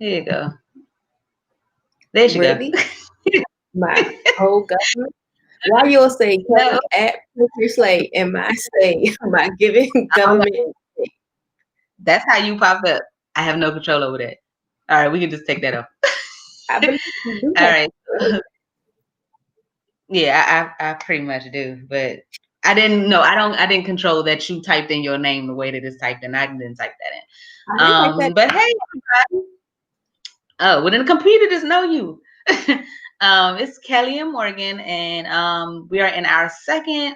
Here you go. There you Really? go. My whole government? Why you'll say No, Kelly at printprayslay and my say my giving government? that's how you popped up. I have no control over that. All right, we can just take that off. I believe you do All have right. Yeah, I pretty much do, but I didn't know. I didn't control that you typed in your name the way that it's typed in. I didn't type that I didn't like that. in. But hey, everybody. Oh, well, then the computer doesn't know you. It's Kelly and Morgan, and we are in our second.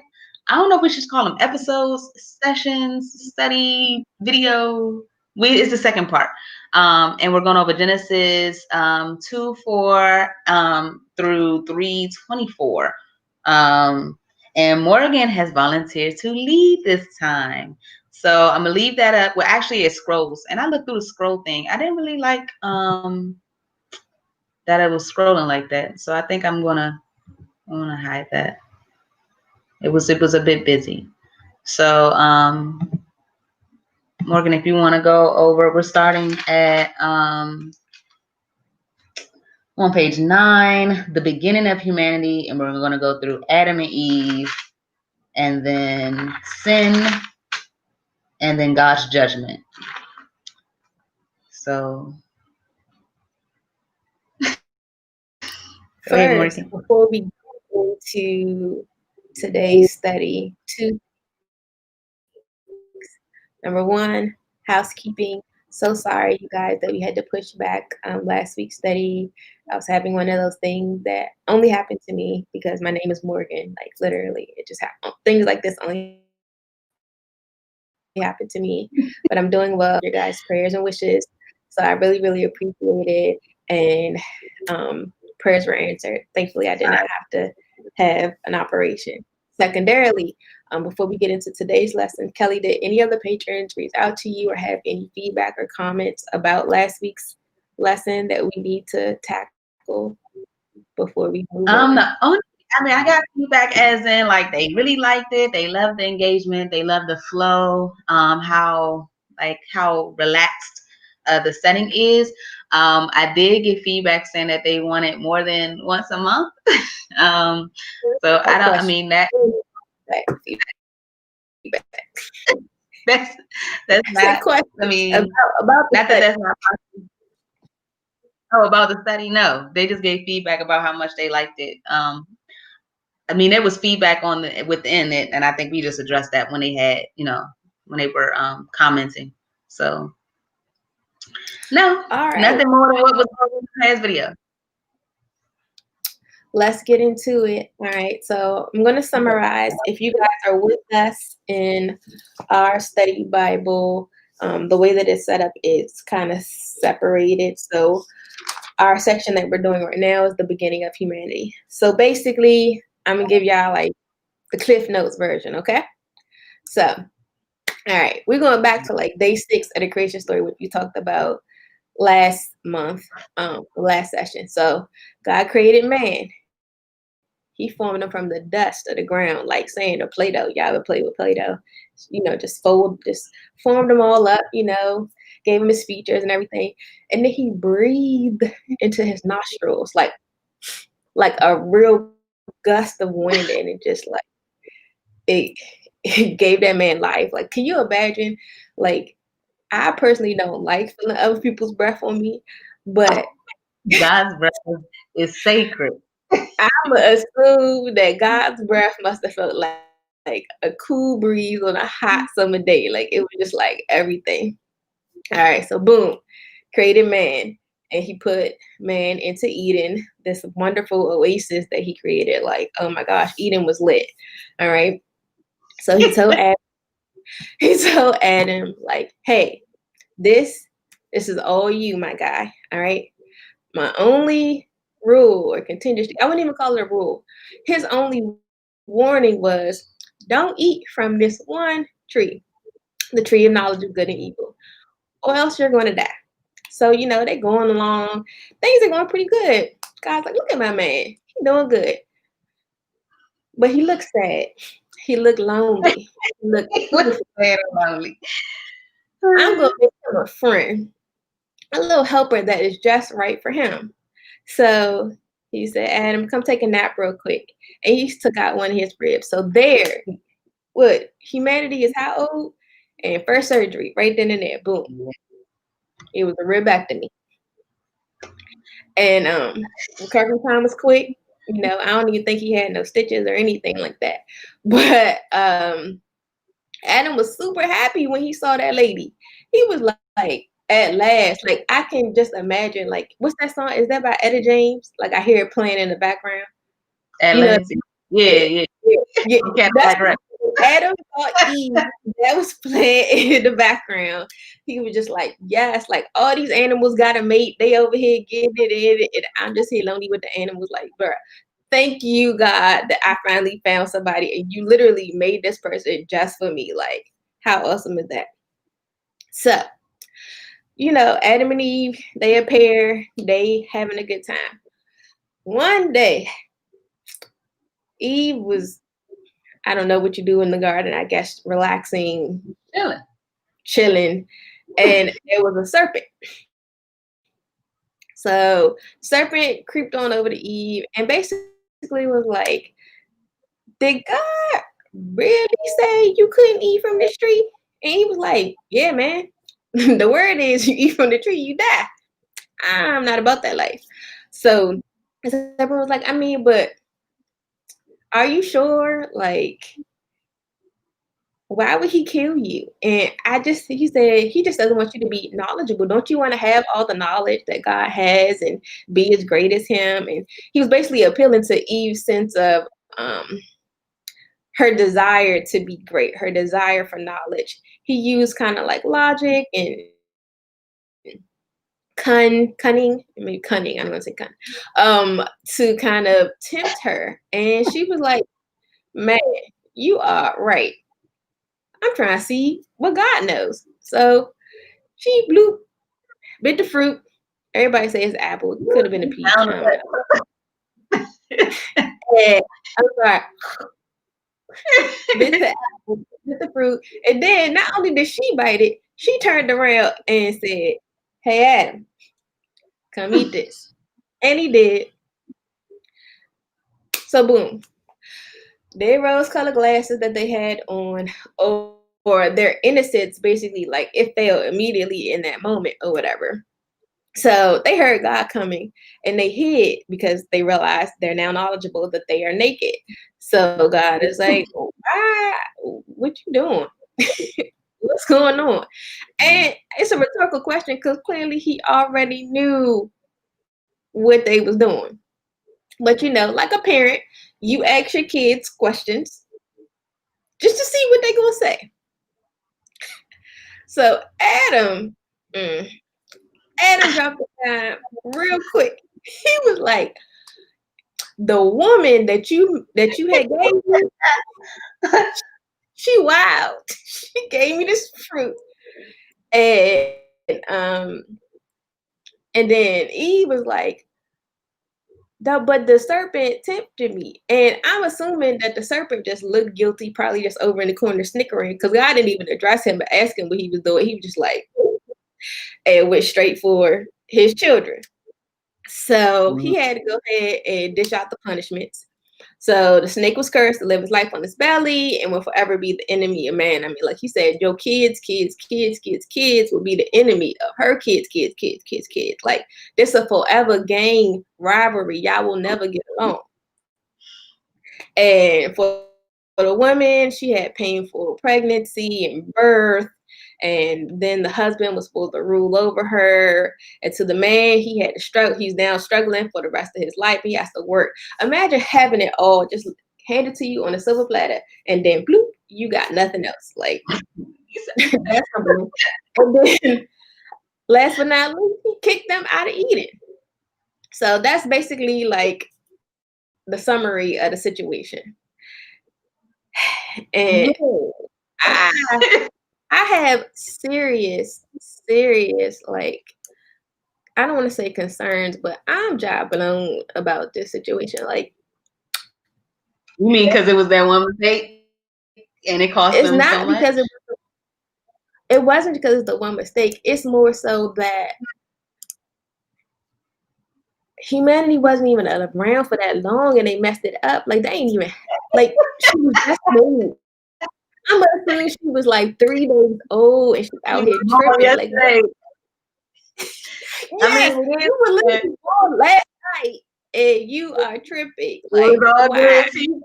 I don't know if we should call them episodes, sessions, study, video. It's the second part, and we're going over Genesis 2:4 through 3:24. And Morgan has volunteered to lead this time. So I'm gonna leave that up. Well, actually, it scrolls, and I looked through the scroll thing. I didn't really like that it was scrolling like that. So I think I'm gonna hide that. It was a bit busy. So Morgan, if you want to go over, we're starting at on page 9, the beginning of humanity, and we're gonna go through Adam and Eve, and then sin, and then God's judgment. So go ahead, First, Morgan. before we go into today's study, two things. Number one, housekeeping. So sorry, you guys, that we had to push back last week's study. I was having one of those things that only happened to me because my name is Morgan. Like literally, it just happened. Things like this only happened to me. But I'm doing well. Your guys' prayers and wishes. So I really, really appreciate it. And prayers were answered. Thankfully, I did not have to have an operation. Secondarily, before we get into today's lesson, Kelly, did any other patrons reach out to you or have any feedback or comments about last week's lesson that we need to tackle before we move on? The only, I mean, I got feedback as in like they really liked it. They loved the engagement. They loved the flow. How relaxed the setting is. I did get feedback saying that they want it more than once a month. So I don't. I Question. mean that Feedback. that's that's I said not. question I mean, about the not that study. that's not. Oh, about the study? No, they just gave feedback about how much they liked it. I mean, there was feedback on within it, and I think we just addressed that when they had, when they were commenting. So no, All right. nothing more than what was on the past video. Let's get into it. All right. So I'm going to summarize. If you guys are with us in our study Bible, the way that it's set up is kind of separated. So our section that we're doing right now is the beginning of humanity. So basically, I'm going to give y'all like the Cliff Notes version. Okay. So, all right. We're going back to like day 6 of the creation story, which we talked about last month, last session. So God created man. He formed them from the dust of the ground, like saying the Play-Doh. Y'all ever play with Play-Doh? Just formed them all up, gave him his features and everything. And then he breathed into his nostrils, like a real gust of wind, and it just like it gave that man life. Like, can you imagine? Like, I personally don't like feeling other people's breath on me, but God's breath is sacred. I'm gonna assume that God's breath must have felt like a cool breeze on a hot summer day. Like it was just like everything. All right, so boom, created man, and he put man into Eden, this wonderful oasis that he created. Like, oh my gosh, Eden was lit. All right. So he told Adam, like, hey, this is all you, my guy. All right. My only rule or contingency, I wouldn't even call it a rule. His only warning was don't eat from this one tree, the tree of knowledge of good and evil, or else you're going to die. So, they're going along. Things are going pretty good. God's like, look at my man. He's doing good. But he looks sad. He looked lonely. He looked What's sad lonely? I'm going to make him a friend. a little helper that is just right for him. So he said, Adam, come take a nap real quick. And he took out one of his ribs. So there, what humanity is how old? And first surgery, right then and there, boom. It was a ribectomy. And recovery time was quick. You know, I don't even think he had no stitches or anything like that. But Adam was super happy when he saw that lady. He was like, at last, like I can just imagine, like, what's that song? Is that by Etta James? Like I hear it playing in the background. And You let know, me see. Yeah, yeah, yeah. yeah. Can't That's like right. Adam thought Eve that was playing in the background. He was just like, yes, like all these animals got a mate. They over here getting it in, and I'm just here lonely with the animals. Like, bruh, thank you, God, that I finally found somebody, and you literally made this person just for me. Like, how awesome is that? So, you know, Adam and Eve, they appear, they having a good time. One day, Eve was, I don't know what you do in the garden, I guess relaxing, Chilling. chilling, and there was a serpent. So serpent creeped on over to Eve and basically was like, did God really say you couldn't eat from this tree? And he was like, yeah, man. The word is you eat from the tree, you die. I'm not about that life. So everyone was like, I mean, but are you sure? Like, why would he kill you? And he said, he just doesn't want you to be knowledgeable. Don't you want to have all the knowledge that God has and be as great as him? And he was basically appealing to Eve's sense of her desire to be great, her desire for knowledge. He used kind of like logic and cunning, maybe cunning, I'm gonna say to kind of tempt her. And she was like, man, you are right. I'm trying to see what God knows. So she bloop, bit the fruit. Everybody says apple. It could have been a peach. I don't know. And I'm sorry, bit the apple, bit the fruit. And then not only did she bite it, she turned around and said, hey, Adam, come eat this. And he did. So boom, their rose-colored glasses that they had on, or their innocence, basically, like it failed immediately in that moment or whatever. So they heard God coming and they hid because they realized they're now knowledgeable that they are naked. So God is like, why? What you doing? What's going on? And it's a rhetorical question because clearly he already knew what they was doing. But you know, like a parent, you ask your kids questions just to see what they gonna say. So mm, Adam dropped the time real quick. He was like, the woman that you had gave me, she wild. She gave me this fruit. And and then Eve was like, but the serpent tempted me. And I'm assuming that the serpent just looked guilty, probably just over in the corner snickering, because God didn't even address him but ask him what he was doing. He was just like, and went straight for his children. So he had to go ahead and dish out the punishments. So the snake was cursed to live his life on his belly and will forever be the enemy of man. I mean, like he said, your kids will be the enemy of her kids. Like this a forever gang rivalry. Y'all will never get along. And for the woman, she had painful pregnancy and birth. And then the husband was supposed to rule over her. And to the man, he had to struggle. He's now struggling for the rest of his life. He has to work. Imagine having it all just handed to you on a silver platter, and then bloop, you got nothing else. Like that's something. And then last but not least, he kicked them out of Eden. So that's basically like the summary of the situation. And I I have serious, like, I don't want to say concerns, but I'm job blown about this situation. Like, You mean because it was that one mistake and it cost them so it's much? not because it wasn't because it's the one mistake. It's more so that humanity wasn't even around for that long, and they messed it up. Like they ain't even like she was just moved. I'm assuming she was like 3 days old and she's out here tripping. Like, yesterday. I yes, mean, it you were is. literally born last night and you are tripping. It was Like, all why? good to you.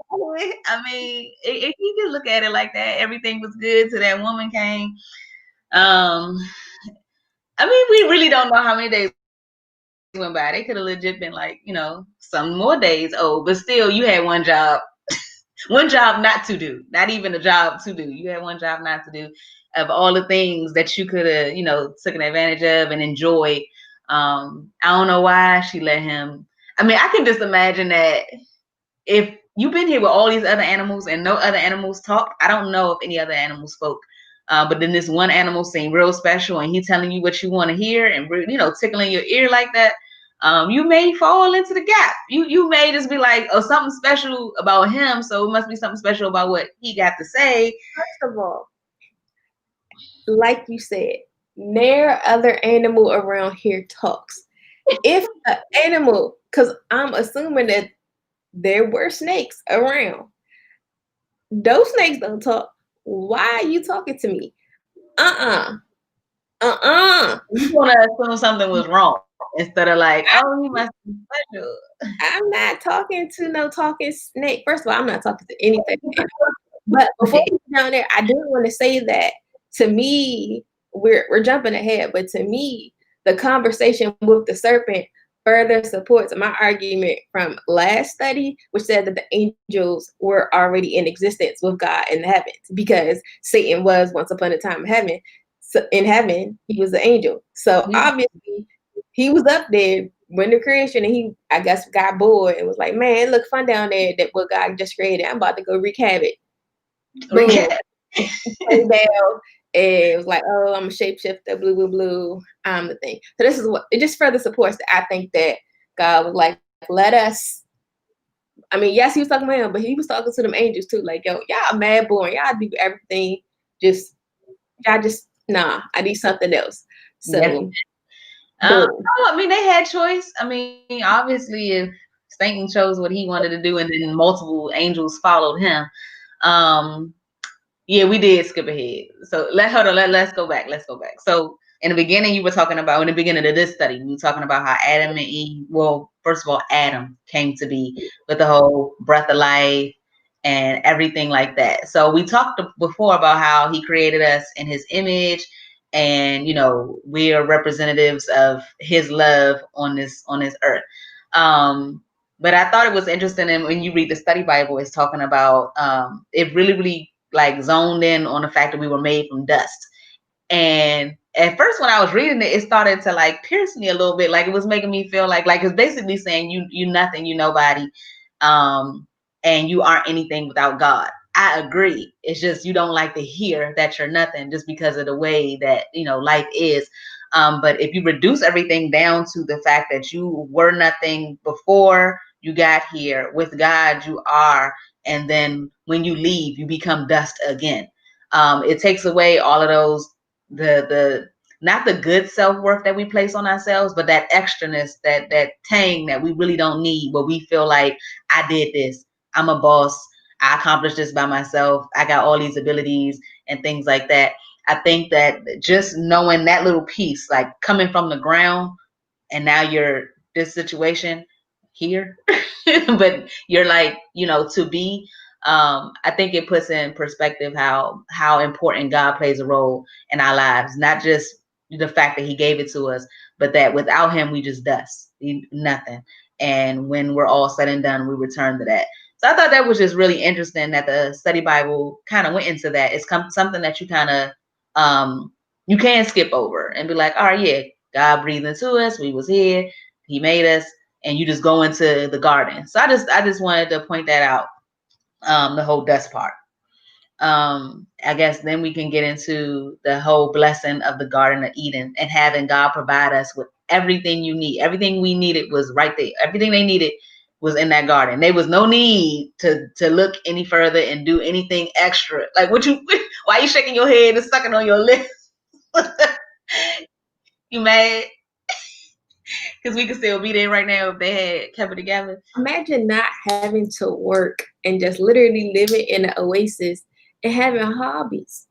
I mean, if you can look at it like that, everything was good till that woman came. Um, I mean, we really don't know how many days went by. They could have legit been like, some more days old, but still, you had one job not to do, not even a job to do. You had one job not to do of all the things that you could have, taken advantage of and enjoyed. I don't know why she let him. I mean, I can just imagine that if you've been here with all these other animals and no other animals talk, I don't know if any other animals spoke. But then this one animal seemed real special and he telling you what you want to hear and, tickling your ear like that. You may fall into the gap. You may just be like, oh, something special about him. So it must be something special about what he got to say. First of all, like you said, no other animal around here talks. If an animal, because I'm assuming that there were snakes around, those snakes don't talk. Why are you talking to me? Uh-uh. Uh-uh. You want to assume something was wrong instead of like, oh, he must be special. I'm not talking to no talking snake. First of all, I'm not talking to anything. But before we get down there, I do want to say that to me, we're jumping ahead, but to me, the conversation with the serpent further supports my argument from last study, which said that the angels were already in existence with God in the heavens because Satan was once upon a time in heaven. So in heaven, he was an angel. So obviously, he was up there when the creation, and he, I guess, got bored and was like, "Man, it look fun down there that what God just created. I'm about to go wreak havoc." Boom. Came down and it was like, oh, I'm a shapeshifter, blue, blue, blue. I'm the thing. So this is what it just further supports that I think that God was like, let us. I mean, yes, he was talking about him, but he was talking to them angels too. Like, yo, y'all mad boring. Y'all do everything. Nah, I need something else. So I mean, they had choice. I mean, obviously, if Satan chose what he wanted to do, and then multiple angels followed him. Yeah, we did skip ahead. So let's go back. Let's go back. So in the beginning, you were talking about in the beginning of this study, we were talking about how Adam and Eve. Well, first of all, Adam came to be with the whole breath of life and everything like that. So we talked before about how he created us in his image, and we are representatives of his love on this earth. But I thought it was interesting, and when you read the study Bible, it's talking about it really like zoned in on the fact that we were made from dust. And at first when I was reading it, it started to like pierce me a little bit. Like it was making me feel like it's basically saying you nothing, you nobody, and you aren't anything without God. I agree. It's just you don't like to hear that you're nothing just because of the way that life is. But if you reduce everything down to the fact that you were nothing before you got here, with God you are, and then when you leave, you become dust again. It takes away all of those the not the good self-worth that we place on ourselves, but that extraness, that tang that we really don't need, where we feel like I did this, I'm a boss, I accomplished this by myself, I got all these abilities and things like that. I think that just knowing that little piece, like coming from the ground, and now you're this situation here, but you're like, to be. I think it puts in perspective how important God plays a role in our lives, not just the fact that he gave it to us, but that without him, we just dust, nothing. And when we're all said and done, we return to that. So I thought that was just really interesting that the study Bible kind of went into that. It's something that you kind of, you can skip over and be like, all right, yeah, God breathed into us. We was here. He made us, and you just go into the garden. So I just wanted to point that out, the whole dust part. I guess then we can get into the whole blessing of the Garden of Eden and having God provide us with everything you need. Everything we needed was right there. Everything they needed was in that garden. There was no need to look any further and do anything extra. Like why are you shaking your head and sucking on your lips? You mad? Because we could still be there right now if they had kept it together. Imagine not having to work and just literally living in an oasis and having hobbies.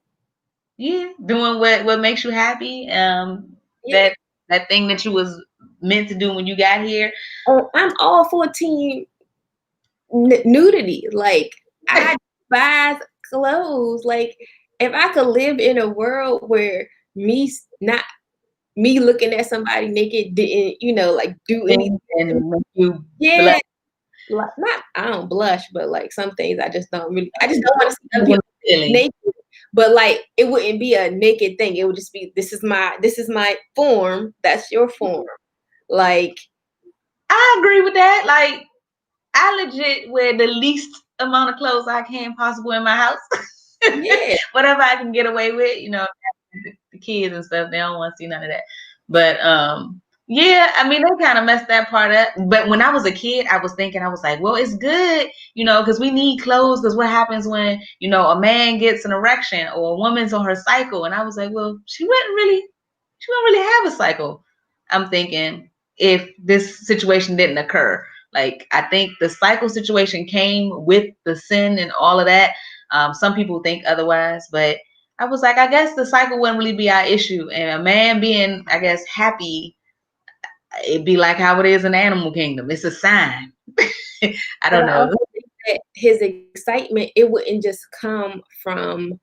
Yeah, doing what makes you happy. Yeah. That thing that you was meant to do when you got here. I'm all for team nudity. Like, I buy clothes. Like, if I could live in a world where not me looking at somebody naked didn't, like do anything. And make you Yeah, like, not I don't blush, but like some things I just don't really. I just don't want to see other people feeling. naked. But like, it wouldn't be a naked thing. It would just be this is my form. That's your form. Like, I agree with that. Like, I legit wear the least amount of clothes I can possible in my house. yeah. Whatever I can get away with, the kids and stuff, they don't want to see none of that. But yeah, I mean, they kind of messed that part up. But when I was a kid, I was thinking, I was like, well, it's good, because we need clothes. Because what happens when, a man gets an erection or a woman's on her cycle? And I was like, well, she wouldn't really have a cycle. I'm thinking if this situation didn't occur. Like, I think the cycle situation came with the sin and all of that. Some people think otherwise, but I was like, I guess the cycle wouldn't really be our issue. And a man being, I guess, happy, it'd be like how it is in the animal kingdom. It's a sign. I But don't I know. also think that his excitement, it wouldn't just come from,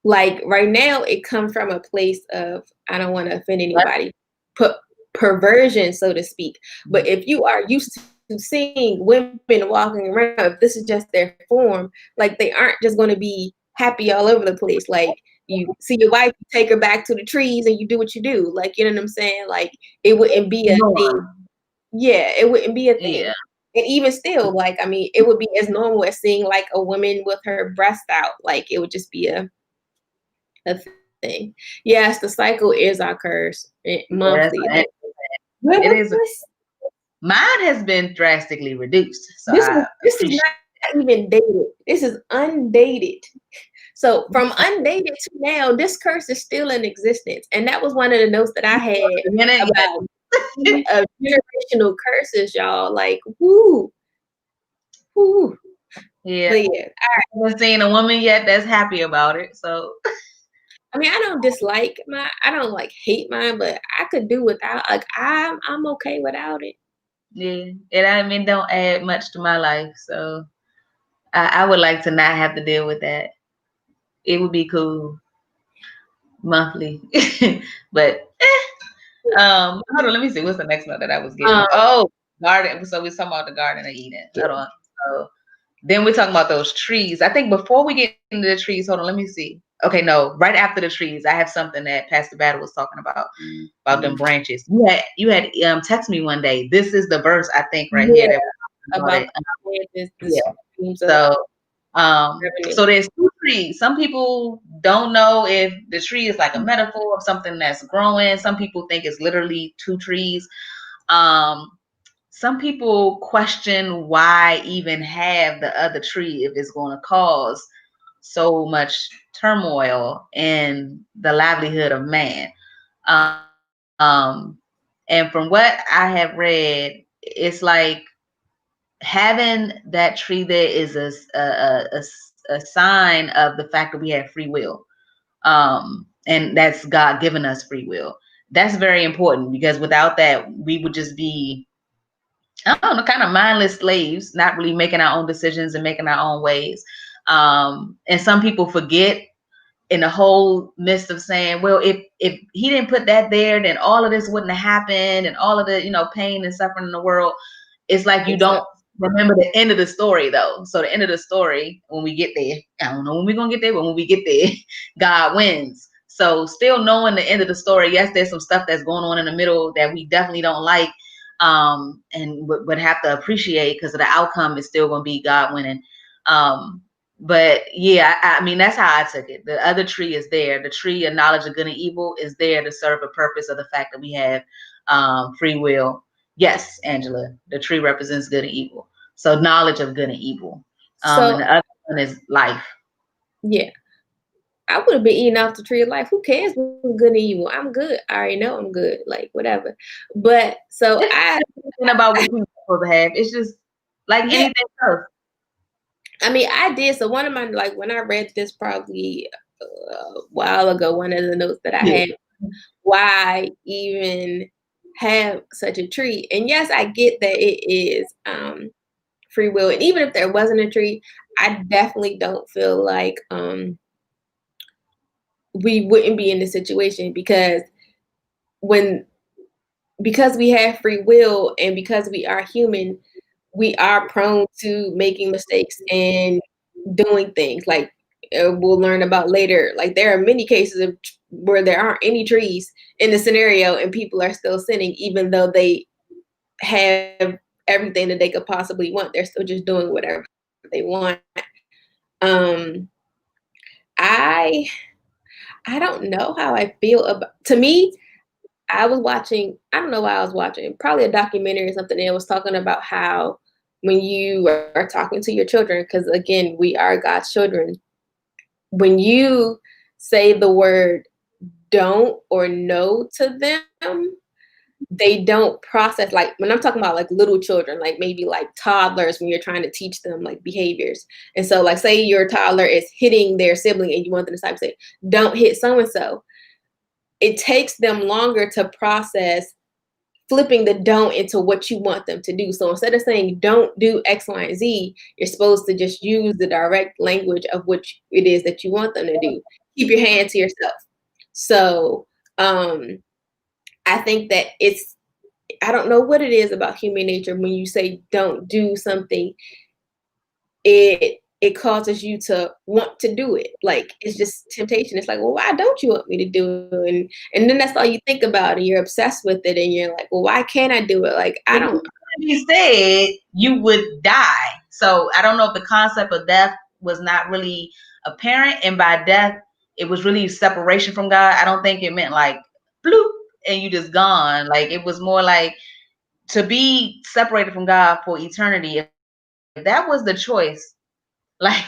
like, right now it comes from a place of, I don't want to offend But anybody, perversion, so to speak. But if you are used to seeing women walking around, if this is just their form, like, they aren't just going to be happy all over the place. Like, you see your wife, you take her back to the trees and you do what you do. Like, you know what I'm saying? Like, it wouldn't be a thing. norm. Yeah, it wouldn't be a Yeah. thing. And even still, like, I mean, it would be as normal as seeing like a woman with her breast out. Like, it would just be a thing. Yes, the cycle is our curse Yeah, monthly. Like, it what is. this? Mine has been drastically reduced. So This is I this is appreciate not even dated. This is undated. So from undated to now, this curse is still in existence. And that was one of the notes that I had the minute. about generational curses, y'all. Like, whoo, whoo. Yeah. But yeah, I haven't seen a woman yet that's happy about it. So I mean, I don't like hate mine, but I could do without. Like, I'm okay without it. yeah, don't add much to my life. So I would like to not have to deal with that. It would be cool monthly, but hold on, let me see. What's the next note that I was getting? Um, Oh, garden. So we're talking about the Garden of Eden. Hold on. So then we're talking about those trees. I think before we get into the trees, hold on, let me see. Okay, no, right after the trees, I have something that Pastor Battle was talking about them branches. You had text me one day. This is the verse I think right here yeah, that we're talking about about it. the Yeah. streams of So revenue. so there's two trees. Some people don't know if the tree is like a metaphor of something that's growing. Some people think it's literally two trees. Um, some people question why even have the other tree if it's going to cause so much turmoil in the livelihood of man. And from what I have read, it's like having that tree there is a sign of the fact that we have free will. And that's God giving us free will. That's very important because without that, we would just be, I don't know, kind of mindless slaves, not really making our own decisions and making our own ways. And some people forget in the whole midst of saying, well, if he didn't put that there, then all of this wouldn't have happened, and all of the pain and suffering in the world. It's like you don't remember the end of the story though. So the end of the story, when we get there, I don't know when we're gonna get there, but when we get there, God wins. So still knowing the end of the story, yes, there's some stuff that's going on in the middle that we definitely don't like, and would have to appreciate because the outcome is still gonna be God winning. But yeah, I mean, that's how I took it. The other tree is there. The tree of knowledge of good and evil is there to serve a purpose of the fact that we have free will. Yes, Angela, the tree represents good and evil. So knowledge of good and evil. So And the other one is life. yeah, I would have been eating off the tree of life. Who cares what's good and evil? I'm good. I already know I'm good. Like whatever. But so It's about what you're supposed to have. It's just like yeah, anything else. I mean, I did. So one of my, like, when I read this probably a while ago, one of the notes that I Yeah. had, why even have such a tree? And yes, I get that it is free will. And even if there wasn't a tree, I definitely don't feel like we wouldn't be in this situation, because when because we have free will and because we are human, we are prone to making mistakes and doing things like we'll learn about later. Like there are many cases of where there aren't any trees in the scenario and people are still sinning, even though they have everything that they could possibly want. They're still just doing whatever they want. Um, I I don't know how I feel about. To me, I was watching, I don't know why I was watching, probably a documentary or something. And it was talking about how when you are talking to your children, because again, we are God's children, when you say the word don't or no to them, they don't process. Like when I'm talking about like little children, like maybe like toddlers, when you're trying to teach them like behaviors. And so like say your toddler is hitting their sibling and you want them to say, don't hit so-and-so. It takes them longer to process flipping the don't into what you want them to do. So instead of saying don't do X, Y, and Z, you're supposed to just use the direct language of what it is that you want them to do. Keep your hand to yourself. So I think that I don't know what it is about human nature. When you say don't do something, it causes you to want to do it. Like it's just temptation. It's like, well, why don't you want me to do it? And then that's all you think about, and you're obsessed with it, and you're like, well, why can't I do it? Like I don't. You said you would die, so I don't know if the concept of death was not really apparent, and by death it was really separation from God. I don't think it meant like bloop and you just gone. Like it was more like to be separated from God for eternity. If that was the choice, like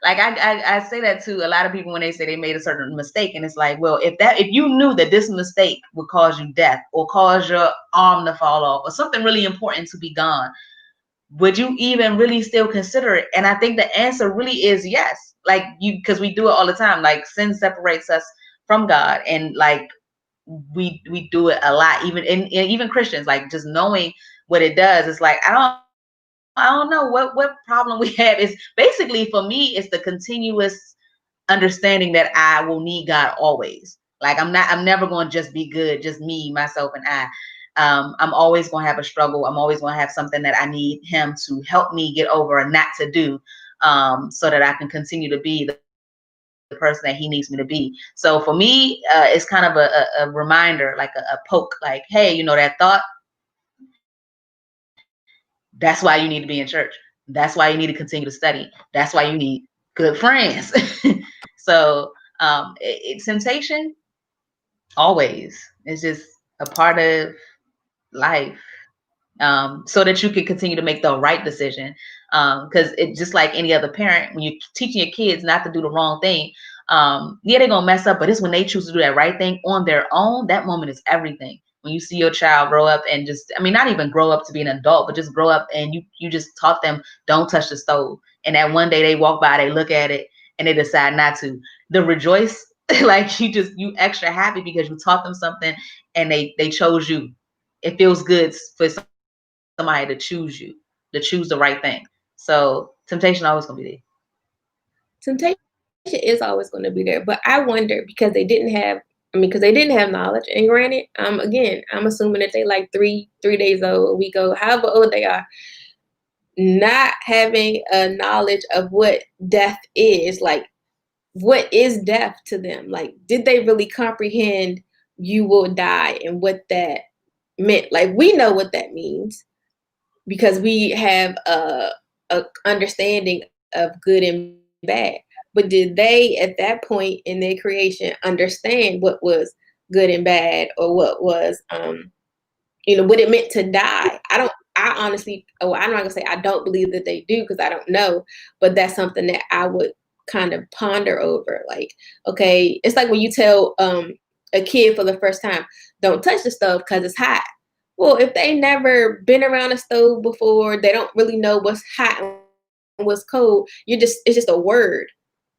I say that to a lot of people when they say they made a certain mistake, and it's like, well, if you knew that this mistake would cause you death or cause your arm to fall off or something really important to be gone, would you even really still consider it? And I think the answer really is yes. Like because we do it all the time. Like sin separates us from God, and like we do it a lot, even in even Christians, like just knowing what it does. It's like I don't know what problem we have. Is basically for me, it's the continuous understanding that I will need God always. Like I'm never going to just be good, just me, myself, and I. I'm always going to have a struggle. I'm always going to have something that I need Him to help me get over and not to do, so that I can continue to be the person that He needs me to be. So for me, it's kind of a reminder, like a poke, like, hey, you know that thought. That's why you need to be in church. That's why you need to continue to study. That's why you need good friends. So temptation always is just a part of life, so that you can continue to make the right decision. Because it just like any other parent, when you're teaching your kids not to do the wrong thing, yeah, they're gonna mess up, but it's when they choose to do that right thing on their own. That moment is everything. When you see your child grow up and just, I mean, not even grow up to be an adult, but just grow up and you just taught them don't touch the stove, and that one day they walk by, they look at it, and they decide not to. The rejoice, like you extra happy because you taught them something, and they chose you. It feels good for somebody to choose you, to choose the right thing. So temptation always gonna be Temptation is always going to be there, but I wonder because they didn't have. I mean, because they didn't have knowledge. And granted, again, I'm assuming that they like three days old, a week old, however old they are, not having a knowledge of what death is. Like, what is death to them? Like, did they really comprehend you will die and what that meant? Like, we know what that means because we have a understanding of good and bad. But did they, at that point in their creation, understand what was good and bad, or what was, what it meant to die? I honestly, I'm not gonna say I don't believe that they do because I don't know, but that's something that I would kind of ponder over. Like, okay, it's like when you tell a kid for the first time, don't touch the stove because it's hot. Well, if they never been around a stove before, they don't really know what's hot and what's cold. It's just a word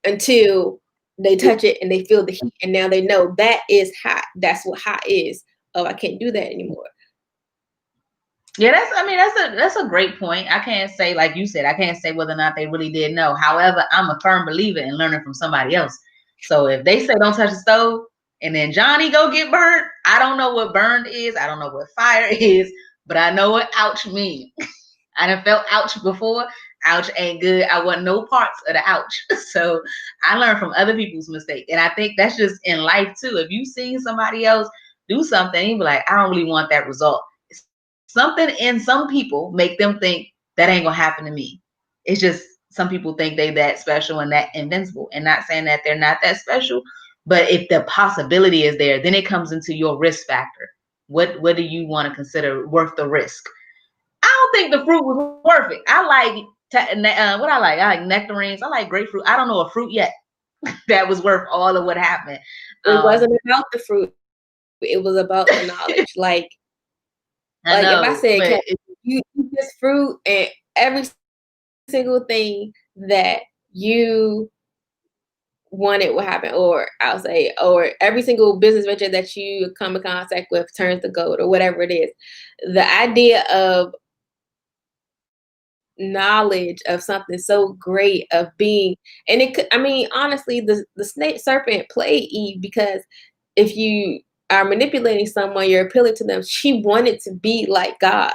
until they touch it and they feel the heat, and now they know that is hot. That's what hot is. Oh, I can't do that anymore. Yeah, that's a great point. I can't say, like you said, I can't say whether or not they really did know. However, I'm a firm believer in learning from somebody else. So if they say don't touch the stove and then Johnny go get burned, I don't know what burned is. I don't know what fire is, but I know what ouch means. I done felt ouch before. Ouch ain't good. I want no parts of the ouch. So I learned from other people's mistakes. And I think that's just in life too. If you've seen somebody else do something, you be like, I don't really want that result. Something in some people make them think that ain't gonna happen to me. It's just some people think they that special and that invincible. And not saying that they're not that special, but if the possibility is there, then it comes into your risk factor. What do you want to consider worth the risk? I don't think the fruit was worth it. I like what I like. I like nectarines. I like grapefruit. I don't know a fruit yet that was worth all of what happened. It wasn't about the fruit. It was about the knowledge. I know, if I said, but you eat this fruit and every single thing that you wanted will happen, or I'll say, or every single business venture that you come in contact with turns to gold, or whatever it is. The idea of knowledge of something so great of being, and it could, I mean, honestly, the snake serpent played Eve because if you are manipulating someone, you're appealing to them. She wanted to be like God.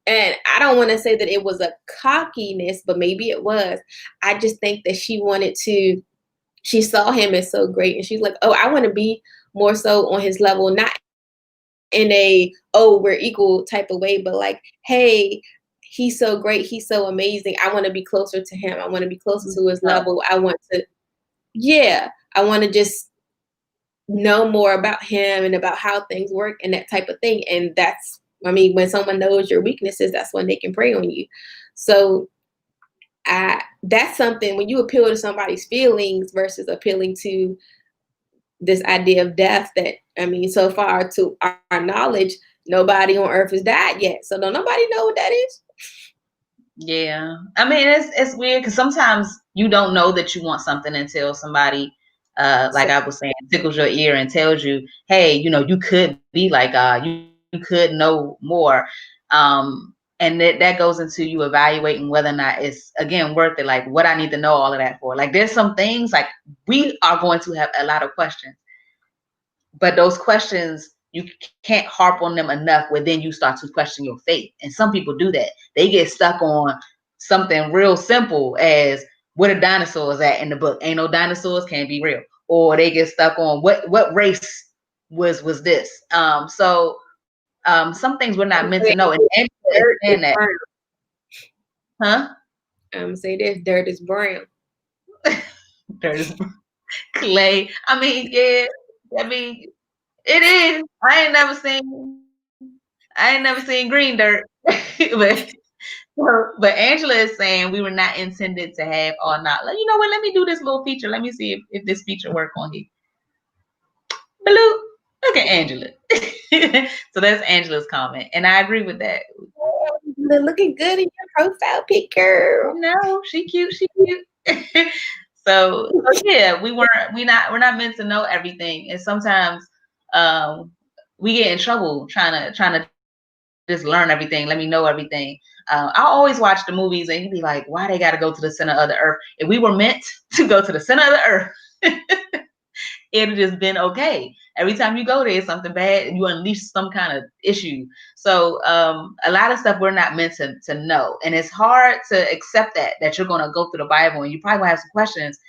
And I don't want to say that it was a cockiness, but maybe it was. I just think that she saw him as so great, and she's like, oh, I want to be more so on his level, not in a, oh, we're equal type of way, but like, hey, he's so great, he's so amazing, I want to be closer to him, I want to be closer to his level, I want to just know more about him and about how things work and that type of thing. And when someone knows your weaknesses, that's when they can prey on you. So that's something, when you appeal to somebody's feelings versus appealing to this idea of death, that, so far to our knowledge, nobody on earth has died yet. So don't nobody know what that is. Yeah. It's weird because sometimes you don't know that you want something until somebody, like I was saying, tickles your ear and tells you, hey, you could be like God, you could know more. And that goes into you evaluating whether or not it's, again, worth it. Like, what I need to know all of that for. Like, there's some things, like, we are going to have a lot of questions, but those questions, you can't harp on them enough where then you start to question your faith. And some people do that. They get stuck on something real simple as where the dinosaurs at in the book. Ain't no dinosaurs, can't be real. Or they get stuck on what race was this. Some things we're not meant to know. And understand that. Huh? Say this, dirt is brown. Dirt is clay. Yeah. It is. I ain't never seen green dirt. but Angela is saying we were not intended to have all knowledge. You know what? Let me do this little feature. Let me see if this feature work on here. Bloop. Look at Angela. So that's Angela's comment, and I agree with that. You're looking good in your profile picture. No, she cute. She cute. So yeah, we're not meant to know everything, and sometimes we get in trouble trying to just learn everything. Let me know everything. I always watch the movies and you'd be like, why they got to go to the center of the earth? If we were meant to go to the center of the earth, it'd just been okay. Every time you go there, it's something bad and you unleash some kind of issue. So a lot of stuff we're not meant to know. And it's hard to accept that you're going to go through the Bible and you probably will have some questions.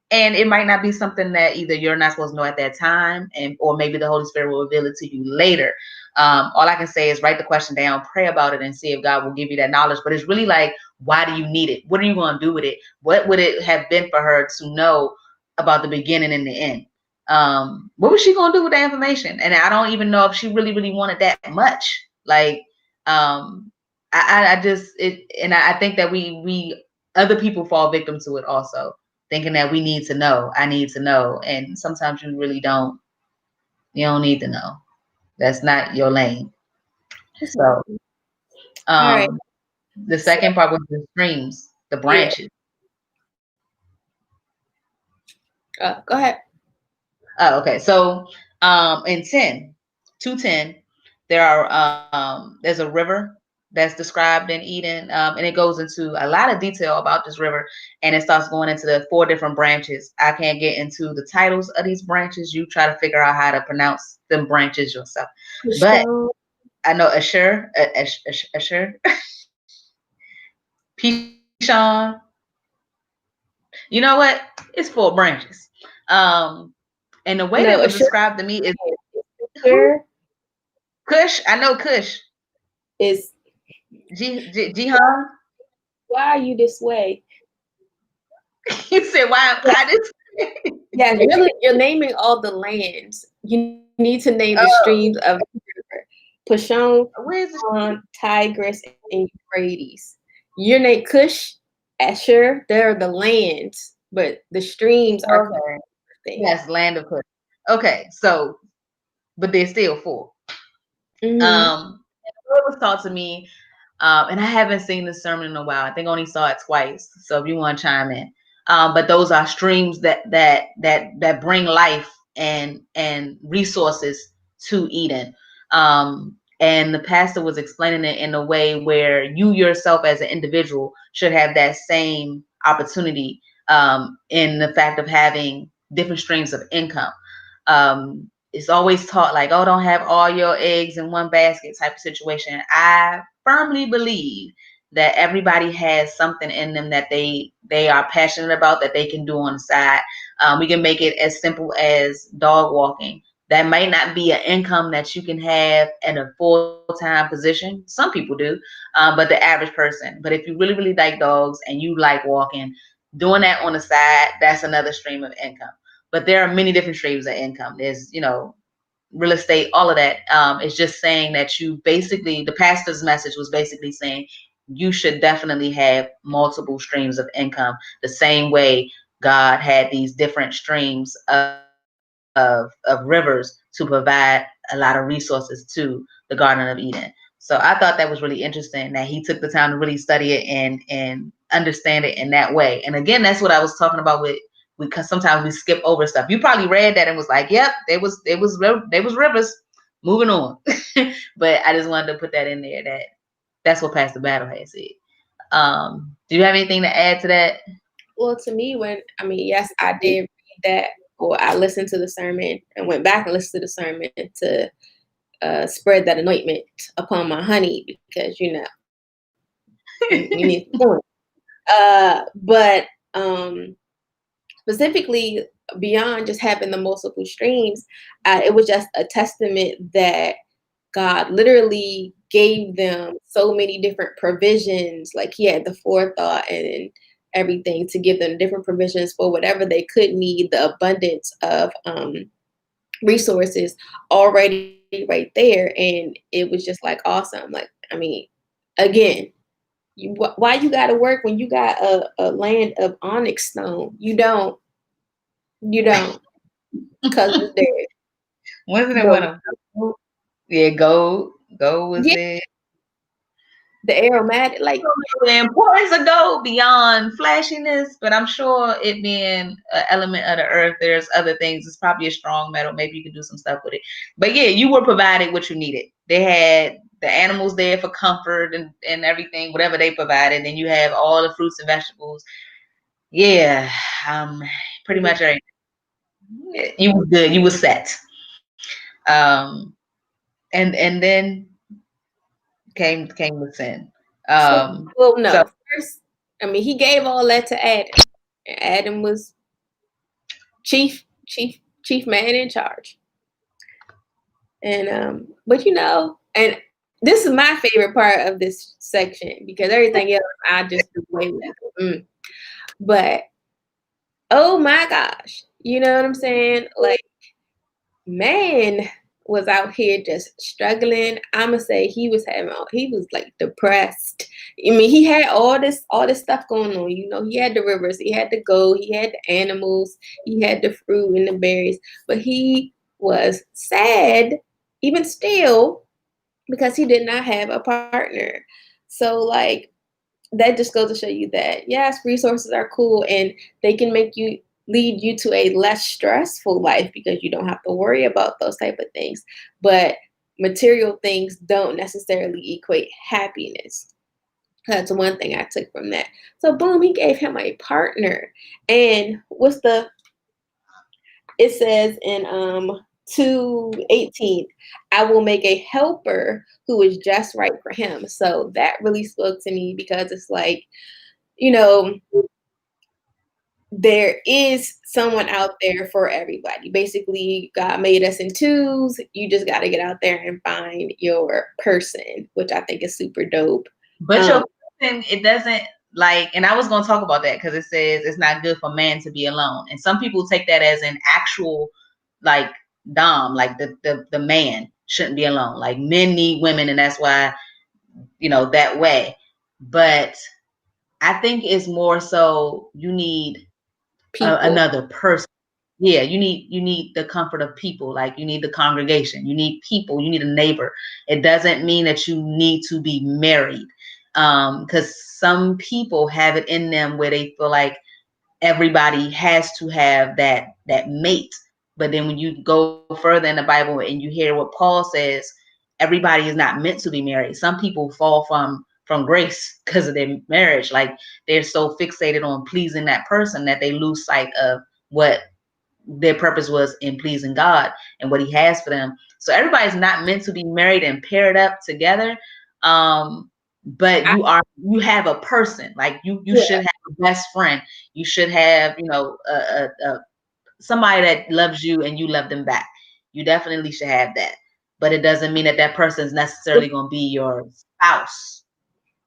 And it might not be something that either you're not supposed to know at that time, or maybe the Holy Spirit will reveal it to you later. All I can say is write the question down, pray about it, and see if God will give you that knowledge. But it's really like, why do you need it? What are you going to do with it? What would it have been for her to know about the beginning and the end? What was she going to do with that information? And I don't even know if she really, really wanted that much. Like, I think that we other people fall victim to it also, thinking that we need to know. I need to know, and sometimes you really don't. You don't need to know. That's not your lane. So, All right. the So, second part was the streams, the yeah. branches. Go ahead. Oh, okay. So, in 2:10, there there's a river that's described in Eden, and it goes into a lot of detail about this river, and it starts going into the 4 different branches. I can't get into the titles of these branches. You try to figure out how to pronounce them branches yourself. But I know Asher, Pishon. You know what? It's 4 branches. Um, and the way that No, was Assure described to me is who Assure Kush. I know Kush. is Jihan. why are you this way? You said why am Yeah, I this? yeah, you're naming all the lands. You need to name the streams Oh, of the river. Pashon, where's the? Tigris, and Euphrates. Your name Cush, Asher, they're the lands, but the streams are Okay, things. yes, land of Kush. Okay, so but there's still 4. Mm-hmm. It was taught to me, and I haven't seen this sermon in a while. I think I only saw it twice. So if you want to chime in, but those are streams that bring life and resources to Eden. And the pastor was explaining it in a way where you yourself as an individual should have that same opportunity, in the fact of having different streams of income. It's always taught like, oh, don't have all your eggs in one basket type of situation. I firmly believe that everybody has something in them that they are passionate about that they can do on the side. We can make it as simple as dog walking. That might not be an income that you can have at a full-time position. Some people do, but the average person. But if you really, really like dogs and you like walking, doing that on the side, that's another stream of income. But there are many different streams of income. There's, real estate, all of that. It's just saying that you basically, the pastor's message was basically saying you should definitely have multiple streams of income, the same way God had these different streams of rivers to provide a lot of resources to the Garden of Eden. So I thought that was really interesting that he took the time to really study it and understand it in that way. And again, that's what I was talking about with because sometimes we skip over stuff. You probably read that and was like, "Yep, they was rivers." Moving on, but I just wanted to put that in there. That's what Pastor Battle had said. Do you have anything to add to that? Well, to me, yes, I did read that, or I listened to the sermon and went back and listened to the sermon to spread that anointment upon my honey because you need more. But specifically beyond just having the multiple streams, it was just a testament that God literally gave them so many different provisions. Like he had the forethought and everything to give them different provisions for whatever they could need, the abundance of resources already right there. And it was just like awesome. Like, again, why you got to work when you got a land of onyx stone? You don't, because it's there. Wasn't it one The, of yeah, gold was yeah, it? the aromatic, like, The importance of gold beyond flashiness, but I'm sure it being an element of the earth, there's other things. It's probably a strong metal. Maybe you could do some stuff with it. But yeah, you were provided what you needed. They had the animals there for comfort and everything, whatever they provided. Then you have all the fruits and vegetables. Yeah, pretty much everything. You was good. You was set. Um, and then came the sin. so, well, So no, first, he gave all that to Adam. And Adam was chief man in charge. And but and this is my favorite part of this section because everything else I just do away with. But oh my gosh, you know what I'm saying? Like, man. was out here just struggling. I'ma say he was like depressed. I mean, he had all this stuff going on. You know, he had the rivers, he had the goat, he had the animals, he had the fruit and the berries, but he was sad even still because he did not have a partner. So like that just goes to show you that yes, resources are cool and they can lead you to a less stressful life because you don't have to worry about those type of things. But material things don't necessarily equate happiness. That's one thing I took from that. So boom, he gave him a partner. And it says in 2:18, I will make a helper who is just right for him. So that really spoke to me because it's like, you know, there is someone out there for everybody. Basically, God made us in twos. You just got to get out there and find your person, which I think is super dope. But your person, it doesn't like, and I was going to talk about that because it says it's not good for man to be alone. And some people take that as an actual, like, dom, like the man shouldn't be alone. Like men need women, and that's why, that way. But I think it's more so you need another person. Yeah, you need the comfort of people. Like you need the congregation, you need people, you need a neighbor. It doesn't mean that you need to be married, because some people have it in them where they feel like everybody has to have that mate. But then when you go further in the Bible and you hear what Paul says, everybody is not meant to be married. Some people fall from grace because of their marriage. Like they're so fixated on pleasing that person that they lose sight of what their purpose was in pleasing God and what he has for them. So everybody's not meant to be married and paired up together. But you have a person. Like you should have a best friend. You should have, somebody that loves you and you love them back. You definitely should have that. But it doesn't mean that person is necessarily going to be your spouse.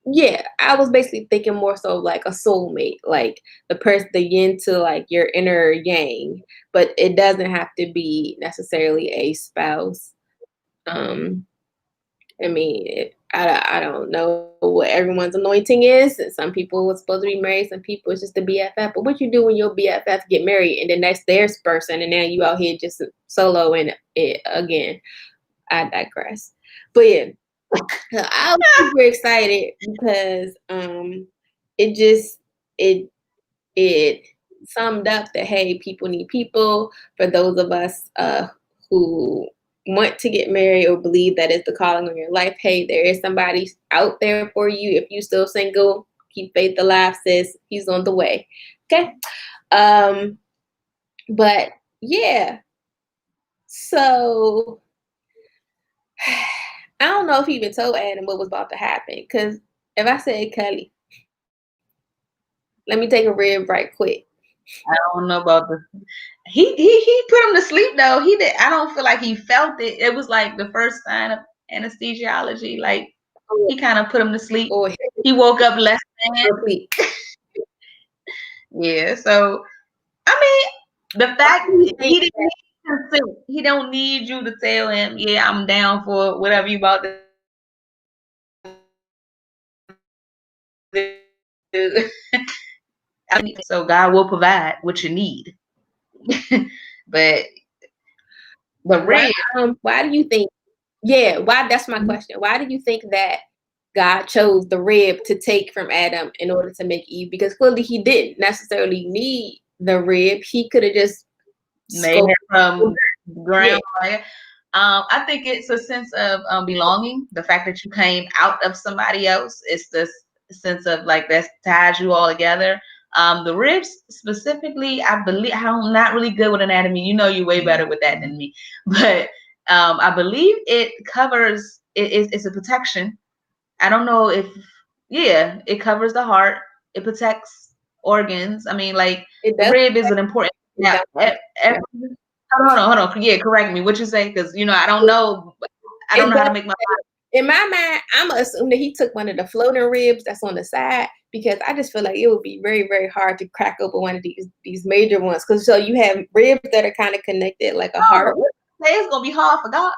Yeah, I was basically thinking more so like a soulmate, like the person, the yin to like your inner yang, but it doesn't have to be necessarily a spouse. I mean, I don't know what everyone's anointing is. Some people were supposed to be married, some people it's just a BFF. But what you do when your BFF get married and then that's their person, and now you out here just solo and it again. I digress. But yeah, I was super excited because it just it summed up that hey, people need people. For those of us who want to get married or believe that it's the calling of your life, hey, there is somebody out there for you. If you're still single, keep faith alive, sis. He's on the way. Okay. But yeah. So I don't know if he even told Adam what was about to happen. Because if I said Kelly, let me take a rib right quick. I don't know about the. He put him to sleep though. He did. I don't feel like he felt it. It was like the first sign of anesthesiology. Like he kind of put him to sleep. He woke up less than. Yeah. So I mean, the fact he didn't need consent. He don't need you to tell him, yeah, I'm down for whatever you about to do. So God will provide what you need. But why do you think? Yeah, why? That's my question. Why do you think that God chose the rib to take from Adam in order to make Eve? Because clearly he didn't necessarily need the rib. He could have just made it from grandma. Yeah. I think it's a sense of belonging. The fact that you came out of somebody else, it's this sense of like that ties you all together. The ribs specifically, I believe I'm not really good with anatomy. You know, you're way better with that than me. But I believe it covers. It's a protection. I don't know if, yeah, it covers the heart. It protects organs. I mean, like the rib is an important. Yeah. Hold on. Yeah, correct me. What you say? Because I don't know. I don't know how to make my mind. In my mind, I'm gonna assume that he took one of the floating ribs that's on the side because I just feel like it would be very, very hard to crack open one of these major ones. Because so you have ribs that are kind of connected like a heart. say it's gonna be hard for God.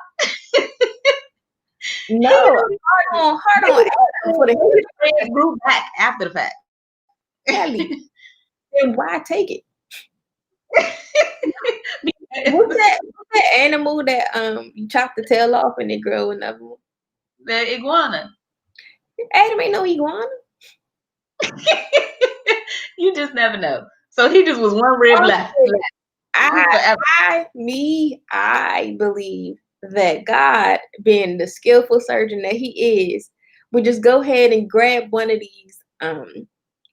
No, hard on Adam for the grew back after the fact. Kelly. Then why take it? What's that animal that you chop the tail off and it grow another one? The iguana. Adam ain't no iguana. You just never know. So he just was one rib left. I believe that God, being the skillful surgeon that He is, would just go ahead and grab one of these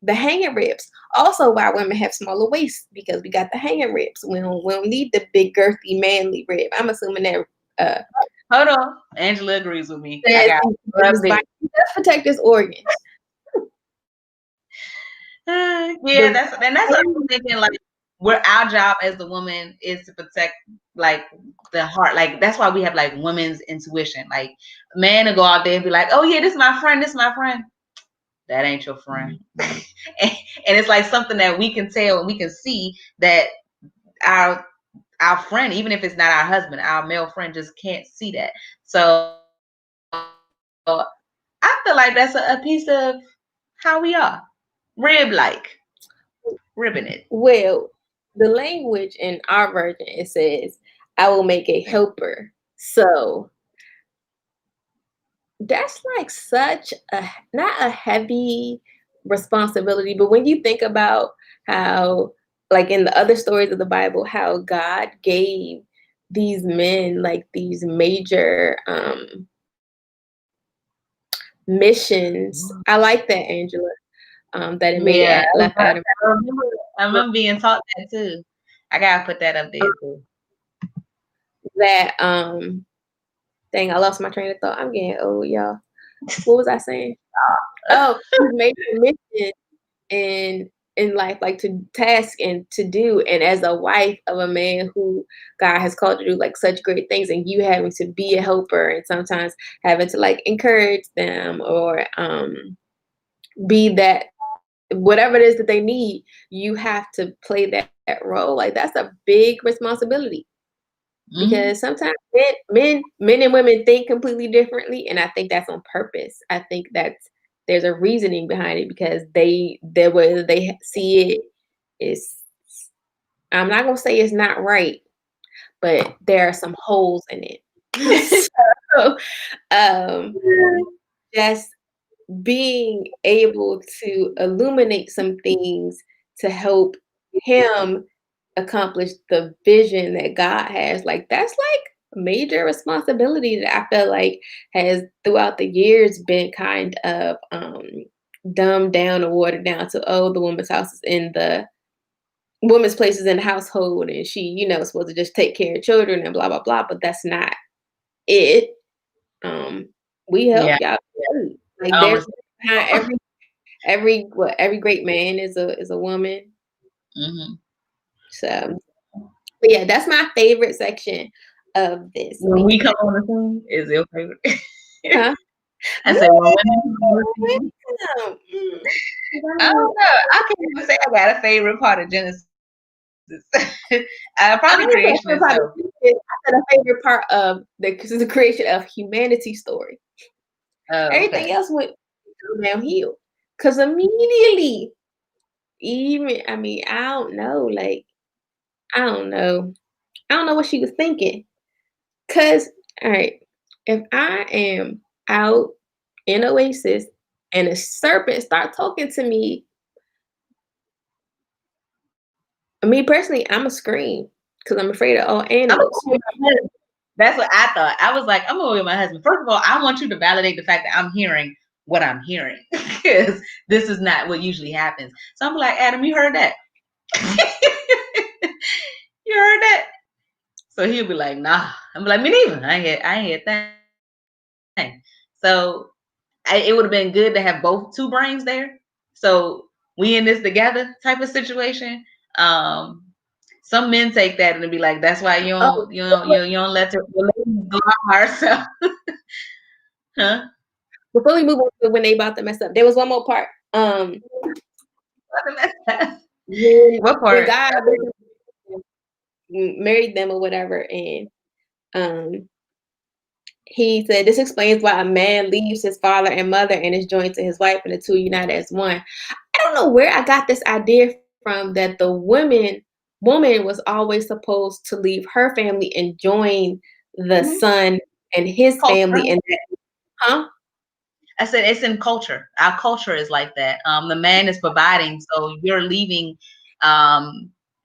the hanging ribs. Also, why women have smaller waists, because we got the hanging ribs. We don't need the big girthy manly rib. I'm assuming that. Hold on, Angela agrees with me. That does protect his organs. Yeah, that's what I'm thinking. Like, where our job as the woman is to protect, like, the heart. Like, that's why we have like women's intuition. Like, a man to go out there and be like, "Oh yeah, this is my friend. This is my friend." That ain't your friend. and it's like something that we can tell and we can see that our friend, even if it's not our husband, our male friend, just can't see that. So I feel like that's a piece of how we are. Rib-like. Ribbing it. Well, the language in our version, it says, "I will make a helper." So that's like such a, not a heavy responsibility, but when you think about how, like in the other stories of the Bible, how God gave these men like these major missions. I like that, Angela. That it made left out of. I remember being taught that too. I gotta put that up there too. That dang, I lost my train of thought. I'm getting old, y'all. What was I saying? Oh, he made a mission in life, like to task and to do. And as a wife of a man who God has called to do like such great things, and you having to be a helper and sometimes having to like encourage them or be that whatever it is that they need, you have to play that role. Like that's a big responsibility. Because sometimes men and women think completely differently, and I think that's on purpose. I think there's a reasoning behind it, because the way they see it is, I'm not gonna say it's not right, but there are some holes in it. So, just being able to illuminate some things to help him accomplish the vision that God has, like that's like a major responsibility that I feel like has throughout the years been kind of dumbed down or watered down to, oh, the woman's house is in the woman's place is in the household, and she, supposed to just take care of children and blah blah blah. But that's not it. We help y'all. Like there's every great man is a woman. So, but yeah, that's my favorite section of this. When we come on the scene, is your favorite? Huh? I said, well, I don't know. I can't even say I got a favorite part of Genesis. Probably creation itself. I said a favorite part of the creation of humanity story. Everything else went downhill. Because immediately, I don't know. Like, I don't know what she was thinking. Because, all right, if I am out in Oasis and a serpent start talking to me, me personally, I'm a scream because I'm afraid of all animals. That's what I thought. I was like, I'm going with my husband. First of all, I want you to validate the fact that I'm hearing what I'm hearing, because this is not what usually happens. So I'm like, Adam, you heard that? You heard that? So he'll be like, nah. I'm like, me neither. I ain't hear a thing. So it would have been good to have two brains there. So we in this together type of situation. Some men take that and be like, that's why you don't let the ladies go by herself. Huh? Before we move on to when they about to mess up, there was one more part. What part? When God married them or whatever, and Um, he said this explains why a man leaves his father and mother and is joined to his wife, and the two unite as one. I don't know where I got this idea from that the woman was always supposed to leave her family and join the Mhm. son and his family, Culture. and that, huh? I said it's in culture. Our culture is like that. The man is providing, so you're leaving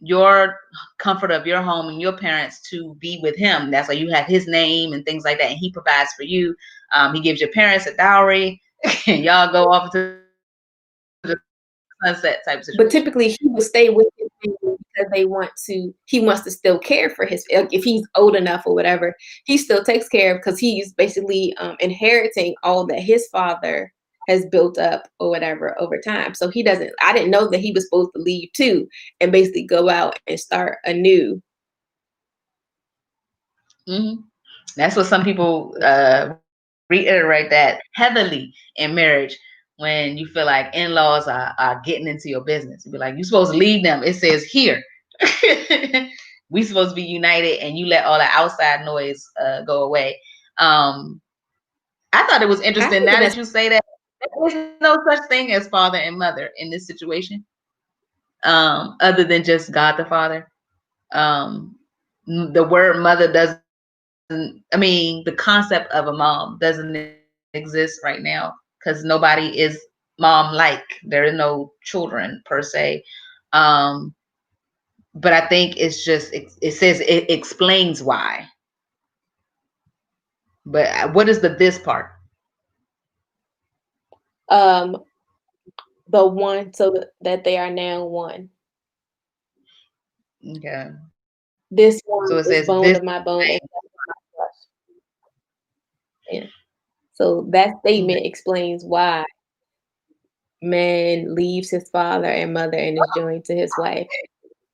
your comfort of your home and your parents to be with him. That's why you have his name and things like that, and he provides for you. He gives your parents a dowry, and y'all go off to the sunset type But situation. typically, he would stay with his family because he wants to still care for like, if he's old enough or whatever, he still takes care of because he's basically inheriting all that his father has built up or whatever over time. So he doesn't. I didn't know that he was supposed to leave too and basically go out and start anew. Hmm. That's what some people reiterate that heavily in marriage when you feel like in-laws are getting into your business. You be like, you're supposed to leave them. It says here. We supposed to be united, and you let all the outside noise go away. I thought it was I interesting think now that's that you say that there's no such thing as father and mother in this situation, other than just God the Father. Um, the word mother doesn't, I mean, the concept of a mom doesn't exist right now because nobody is mom like. There are no children per se. Um, but I think it's just, it says it explains why. But what is the this part? um the one so that they are now one. Okay. This So it one says is this bone of my bone and flesh of my flesh. Yeah. So that statement explains why man leaves his father and mother and is joined to his wife.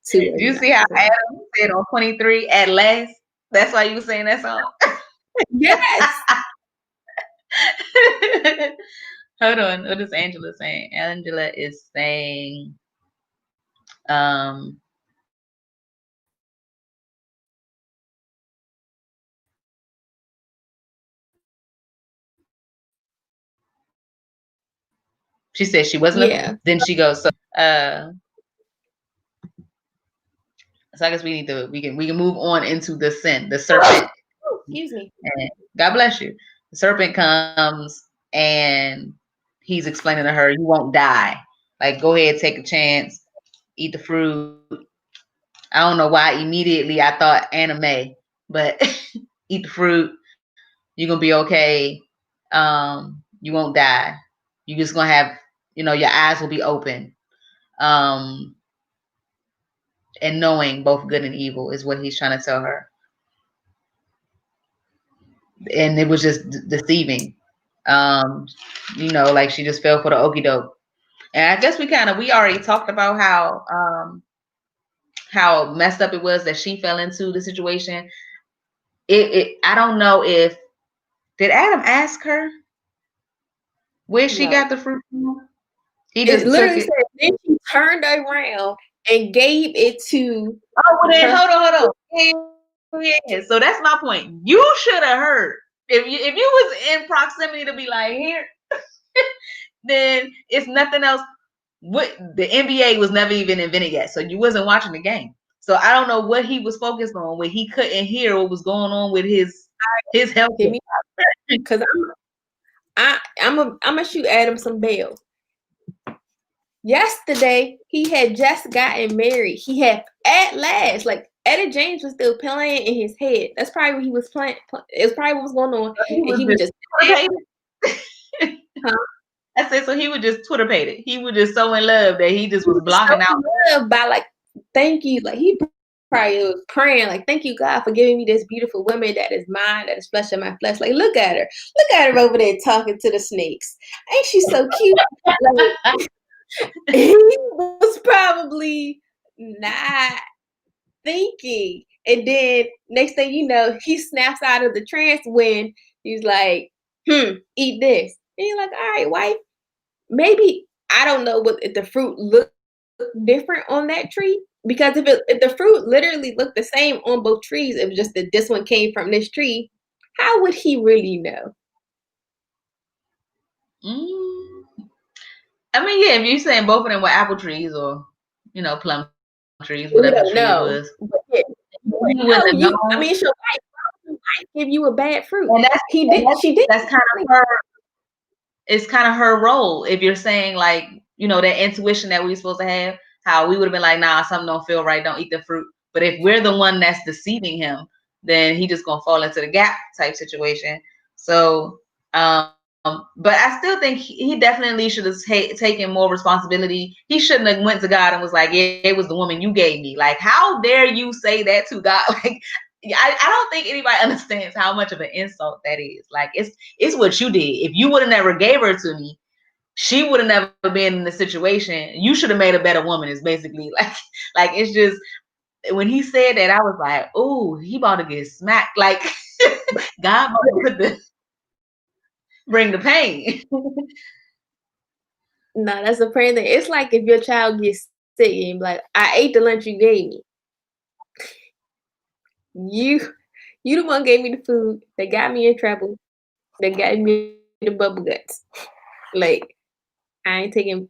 Two Do are you united see how as one. Adam said on 23 at last? That's why you were saying that song. Yes. Hold on. What is Angela saying? Angela is saying, um, she said she wasn't a, Yeah. then she goes, uh, so I guess we can move on into the sin, the serpent. Oh, excuse me. And God bless you. The serpent comes and he's explaining to her, you won't die. Like, go ahead, take a chance, eat the fruit. I don't know why immediately I thought anime, but eat the fruit. You're gonna be okay. You won't die. You're just gonna have, your eyes will be open. Um, and knowing both good and evil is what he's trying to tell her. And it was just deceiving. Um, like she just fell for the okey doke. And I guess we already talked about how messed up it was that she fell into the situation. I don't know if did Adam ask her where she got No. the fruit from? He It just took literally it. said then she turned around and gave it to Oh, well then her. hold on. Yeah. So that's my point. You should have heard. If you was in proximity to be like here, then it's nothing else. What the NBA was never even invented yet, so you wasn't watching the game. So I don't know what he was focused on when he couldn't hear what was going on with his health. Give me because I'm gonna shoot Adam some bail. Yesterday, he had just gotten married. He had at last, like Etta James was still playing in his head. That's probably what he was playing. It was probably what was going on, He and was he was just just, Twitter-pated. huh? I said so he was just Twitter-pated. He was just so in love that he just He was was so blocking out. loved by like, thank you. Like he probably was praying, like, thank you God for giving me this beautiful woman that is mine, that is flesh of my flesh. Like, look at her over there talking to the snakes. Ain't she so cute? Like, he was probably not thinking. And then next thing you know, he snaps out of the trance when he's like, eat this. And you're like, all right, wife, maybe I don't know what if the fruit looked different on that tree, Because if the fruit literally looked the same on both trees, it was just that this one came from this tree, how would he really know? I mean, yeah, if you're saying both of them were apple trees or, plum trees, whatever tree it We was, don't know. But yeah, he wouldn't have I known. mean, it's your wife. Your wife give you a bad fruit. And She did. that's kind of her. It's kind of her role. If you're saying like, that intuition that we're supposed to have, how we would have been like, nah, something don't feel right, don't eat the fruit. But if we're the one that's deceiving him, then he just gonna fall into the gap type situation. So, but I still think he definitely should have taken more responsibility. He shouldn't have went to God and was like, yeah, it was the woman you gave me. Like, how dare you say that to God? Like, I don't think anybody understands how much of an insult that is. Like, it's what you did. If you would have never gave her to me, she would have never been in the situation. You should have made a better woman. Is basically like it's just when he said that, I was like, oh, he about to get smacked. Like God about to bring the pain. No, that's a prayer thing. It's like if your child gets sick and you're like, I ate the lunch you gave me. You you the one gave me the food that got me in trouble, that got me the bubble guts. Like, I ain't taking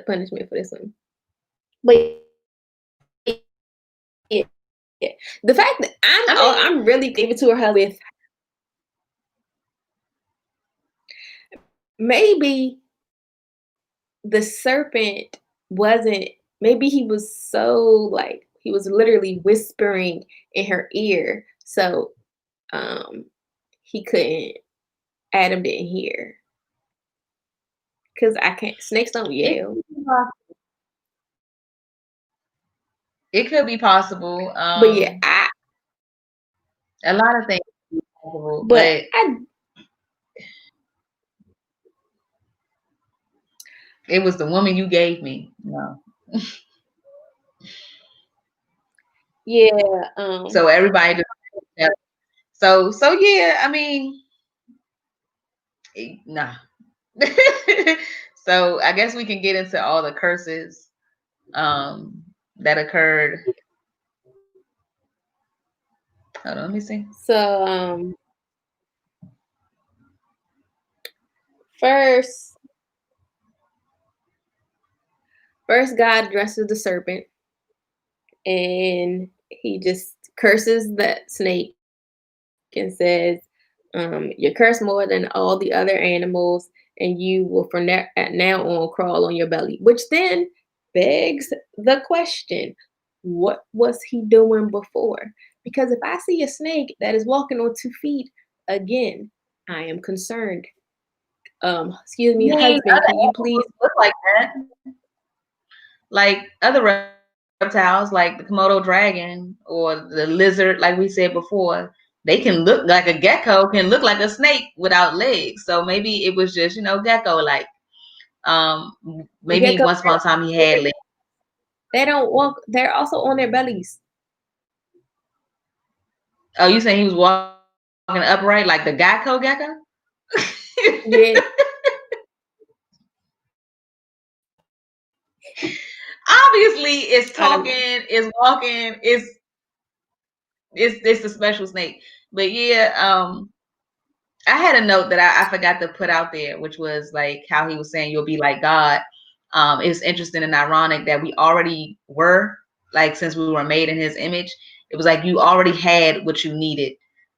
punishment for this one. But yeah, yeah. The fact that I mean, I'm really giving to her with maybe the serpent wasn't, maybe he was so like he was literally whispering in her ear, so um he couldn't, Adam didn't hear, because I can't, snakes don't it yell. it could be possible. But yeah, A lot of things could be possible, but but I it was the woman you gave me. No. yeah, So everybody just so yeah, I mean, nah. So I guess we can get into all the curses that occurred. Hold on, let me see. so first God addresses the serpent, and he just curses that snake and says, you're cursed more than all the other animals, and you will from now on crawl on your belly. Which then begs the question, what was he doing before? Because if I see a snake that is walking on 2 feet, again, I am concerned. Excuse I me, mean, husband, other can you please? animals look like that. Like other reptiles, like the Komodo dragon or the lizard, like we said before, they can look like a gecko, can look like a snake without legs. So maybe it was just, gecko like. Maybe Gecko, once upon a time he had legs. they don't walk, they're also on their bellies. Oh, you saying he was walking upright like the Geico gecko? Yeah. Obviously, it's I don't talking, know. it's walking, it's a special snake. But yeah, I had a note that I forgot to put out there, which was like how he was saying you'll be like God. It's interesting and ironic that we already were, like, since we were made in his image, it was like you already had what you needed.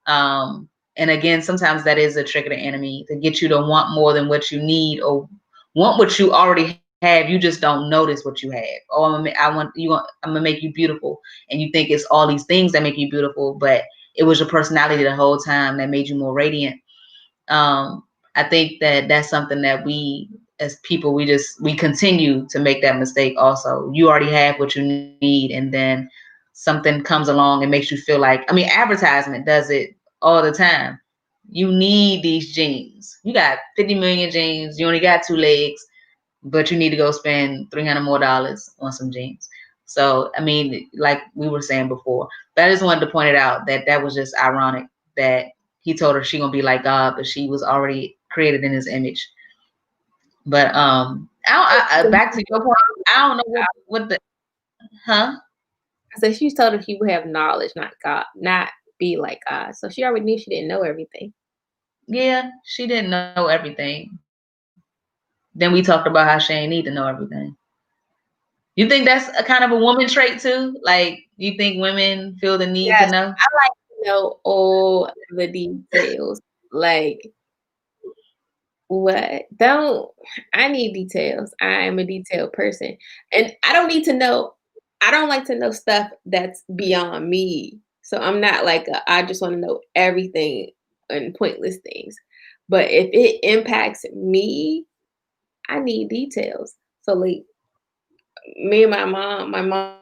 And again, sometimes that is a trick of the enemy to get you to want more than what you need or want what you already have. You just don't notice what you have. Oh, I'm gonna make you beautiful, and you think it's all these things that make you beautiful, but it was your personality the whole time that made you more radiant. um, I think that that's something that we as people we continue to make that mistake. Also, you already have what you need, and then something comes along and makes you feel like, I mean, advertisement does it all the time. You need these jeans. You got 50 million jeans. You only got 2 legs, but you need to go spend $300 more on some jeans. So, I mean, like we were saying before, but I just wanted to point it out that was just ironic that he told her she gonna be like God, but she was already created in his image. But back to your point, I don't know what the huh. I said she told him he would have knowledge, not God, not be like God. So she already knew she didn't know everything. Yeah, she didn't know everything. Then we talked about how she ain't need to know everything. You think that's a kind of a woman trait too? Like, you think women feel the need to Yes, know? I like to know all the details. Like what? Don't I need details. I am a detailed person. And I don't need to know I don't like to know stuff that's beyond me. So I'm not like I just want to know everything and pointless things. But if it impacts me, I need details. So like me and my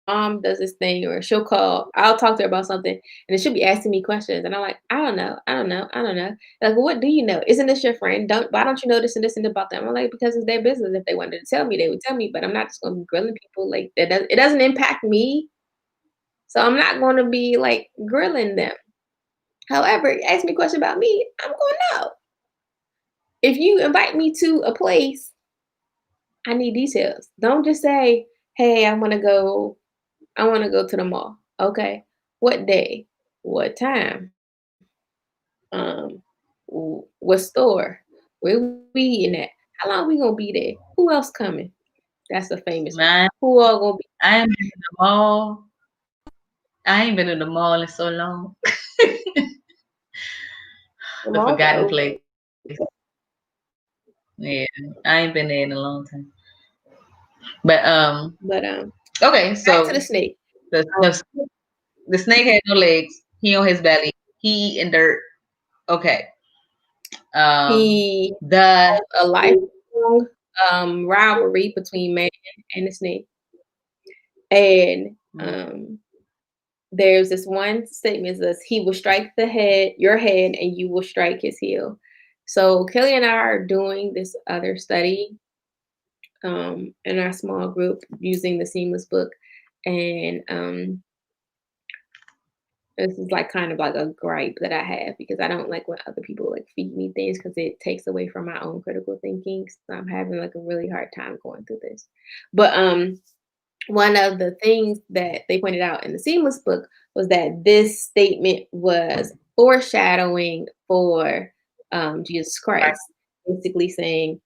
mom does this thing, or she'll call, I'll talk to her about something, and then she'll be asking me questions, and I'm like, I don't know. Like, well, what do you know? Isn't this your friend? Don't Why don't you know this and about them? I'm like, because it's their business. If they wanted to tell me, they would tell me, but I'm not just gonna be grilling people like that. It doesn't impact me, so I'm not gonna be like grilling them. However, ask me a question about me, I'm gonna know. If you invite me to a place, I need details. Don't just say, hey, I want to go to the mall. Okay. What day? What time? What store? Where we eating at? How long we gonna be there? Who else coming? That's a famous one. Man, Who all gonna be? I ain't been in the mall. I ain't been in the mall in so long. The The malls are forgotten open. place. Yeah, I ain't been there in a long time. But But okay, back to so the snake. the Um, the, the snake had no legs. He on his belly. He eating dirt. Okay. he The has a lifelong rivalry between man and the snake, and there's this one statement that says he will strike your head, and you will strike his heel. So Kelly and I are doing this other study in our small group using the Seamless book, and this is like kind of like a gripe that I have because I don't like when other people like feed me things because it takes away from my own critical thinking. So I'm having like a really hard time going through this. But one of the things that they pointed out in the Seamless book was that this statement was foreshadowing for Jesus Christ, basically saying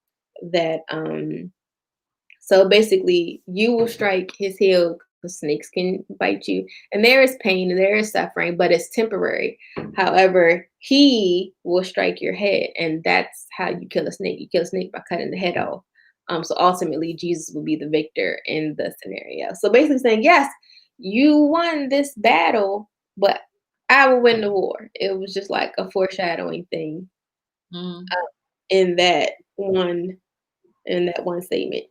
that so basically you will strike his heel because snakes can bite you, and there is pain and there is suffering, but it's temporary. However, he will strike your head, and that's how you kill a snake. You kill a snake by cutting the head off. So ultimately, Jesus will be the victor in the scenario. So basically saying, yes, you won this battle, but I will win the war. It was just like a foreshadowing thing in that one statement.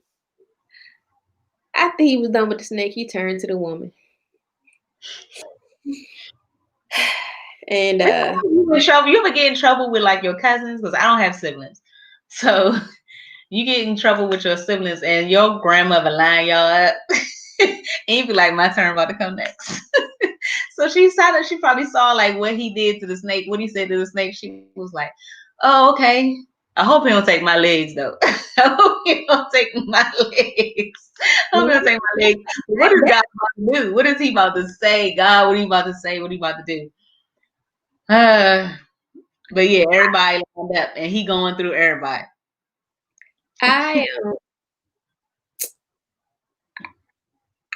After he was done with the snake, he turned to the woman. And you in trouble. You ever get in trouble with like your cousins? Because I don't have siblings, so you get in trouble with your siblings, and your grandmother line y'all up, and you be like, "My turn about to come next." So she saw that she probably saw like what he did to the snake, what he said to the snake. She was like, "Oh, okay. I hope he don't take my legs though. I hope he don't take my legs. I hope he don't take my legs." What is God about to do? What is he about to say? God, what are you about to say? What are you about to do? Uh, but yeah, everybody lined up, and he going through everybody. I am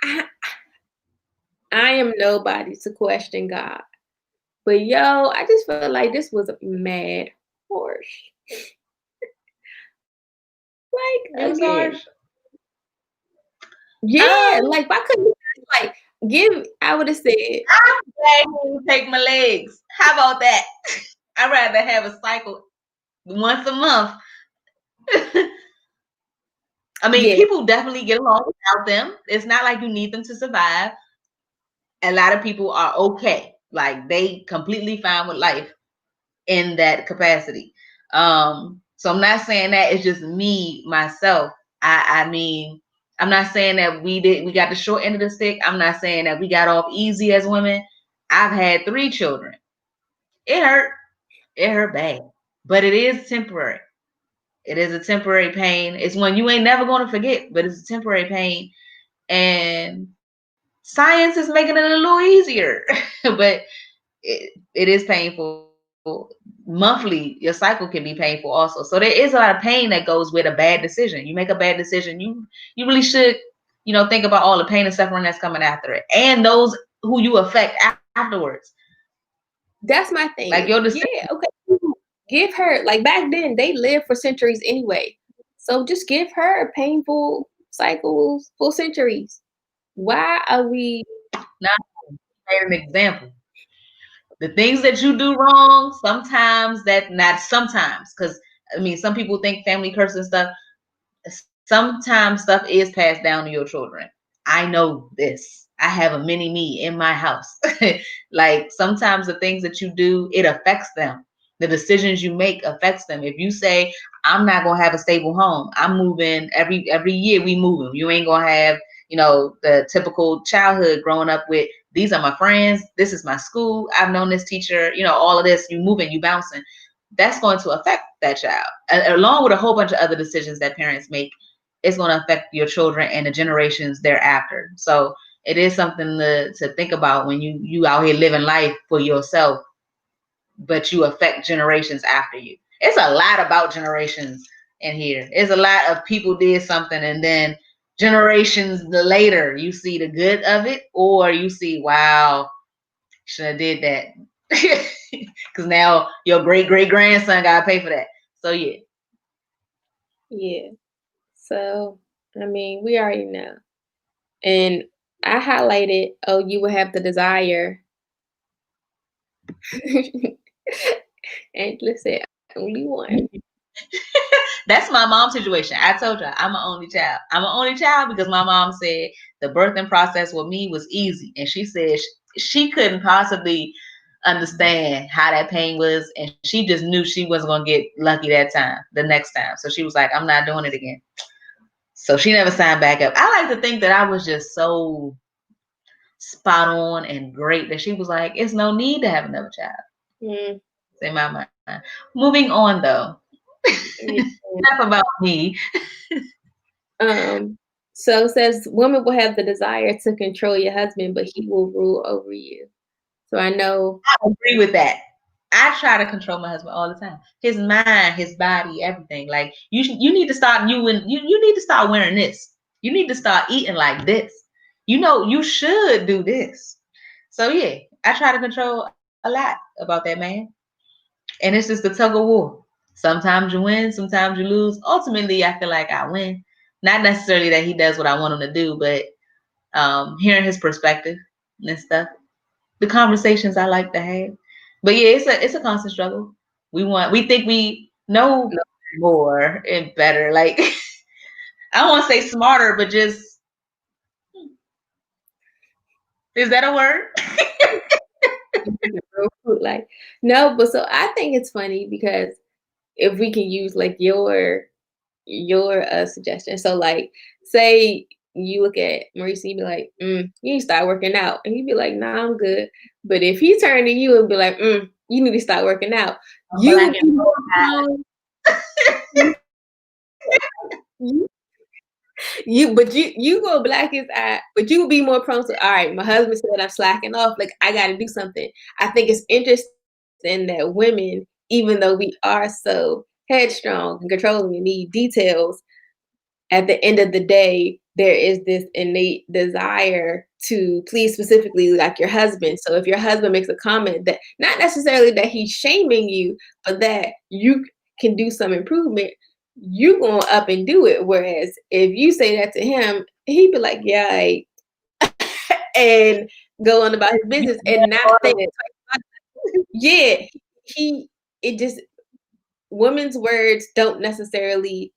I, I am nobody to question God. But yo, I just felt like this was mad harsh. Like It was again. harsh. Yeah, like why couldn't you just, like I would have said, I'm glad he didn't take my legs. How about that? I'd rather have a cycle once a month. I mean, yeah, people definitely get along without them. It's not like you need them to survive. A lot of people are okay. Like they completely fine with life in that capacity. So I'm not saying that it's just me, myself. I mean, I'm not saying that we got the short end of the stick. I'm not saying that we got off easy as women. I've had 3 children. It hurt. It hurt bad. But it is temporary. It is a temporary pain. It's one you ain't never going to forget, but it's a temporary pain. And science is making it a little easier, but it is painful. Monthly, your cycle can be painful also. So there is a lot of pain that goes with a bad decision. You make a bad decision, you really should, think about all the pain and suffering that's coming after it, and those who you affect afterwards. That's my Like your thing. decision. Yeah, okay. Give her, like back then, they lived for centuries anyway. So just give her painful cycles for centuries. Why are we? Now, an example. The things that you do wrong, sometimes that not sometimes, because I mean, some people think family curse and stuff. Sometimes stuff is passed down to your children. I know this. I have a mini me in my house. Like sometimes the things that you do, it affects them. The decisions you make affects them. If you say, I'm not gonna have a stable home, I'm moving every year we moving. You ain't gonna have, the typical childhood growing up with these are my friends, this is my school, I've known this teacher, all of this, you moving, you bouncing. That's going to affect that child, along with a whole bunch of other decisions that parents make. It's going to affect your children and the generations thereafter. So it is something to think about when you out here living life for yourself, but you affect generations after you. It's a lot about generations in here. It's a lot of people did something and then generations later you see the good of it, or you see, wow, should have did that. Because now your great great grandson gotta pay for that. So yeah. Yeah. So, I mean, we already know. And I highlighted, oh, you will have the desire. Angela said, only one. That's my mom's situation. I told you I'm an only child. I'm an only child because my mom said the birthing process with me was easy, and she said she couldn't possibly understand how that pain was, and she just knew she wasn't gonna get lucky that time, the next time. So she was like, I'm not doing it again. So she never signed back up. I like to think that I was just so spot on and great that she was like, it's no need to have another child. Mm, In my mind. Moving on though. yeah. Enough about me. Um, so it says women will have the desire to control your husband, but he will rule over you. So I know. I agree with that. I try to control my husband all the time. His mind, his body, everything. Like you need to start you need to start wearing this. You need to start eating like this. You should do this. So yeah, I try to control a lot about that man. And it's just the tug of war. Sometimes you win, sometimes you lose. Ultimately, I feel like I win. Not necessarily that he does what I want him to do, but hearing his perspective and stuff. The conversations I like to have. But yeah, it's a constant struggle. We think we know more and better. Like I don't want to say smarter, but just is that a word? Like, no, but so I think it's funny because if we can use like your suggestion. So like say you look at Maurice and you be like, you need to start working out. And he'd be like, nah, I'm good. But if he turned to you and be like, you need to start working out, you Black would and be more prone. You, but you go black as eye, but you would be more prone to, all right, my husband said I'm slacking off, like I gotta do something. I think it's interesting that women, even though we are so headstrong and controlling and need details, at the end of the day, there is this innate desire to please specifically like your husband. So if your husband makes a comment that not necessarily that he's shaming you, but that you can do some improvement, you going up and do it. Whereas if you say that to him, he'd be like, yeah, and go on about his business and not think, yeah, it just, women's words don't necessarily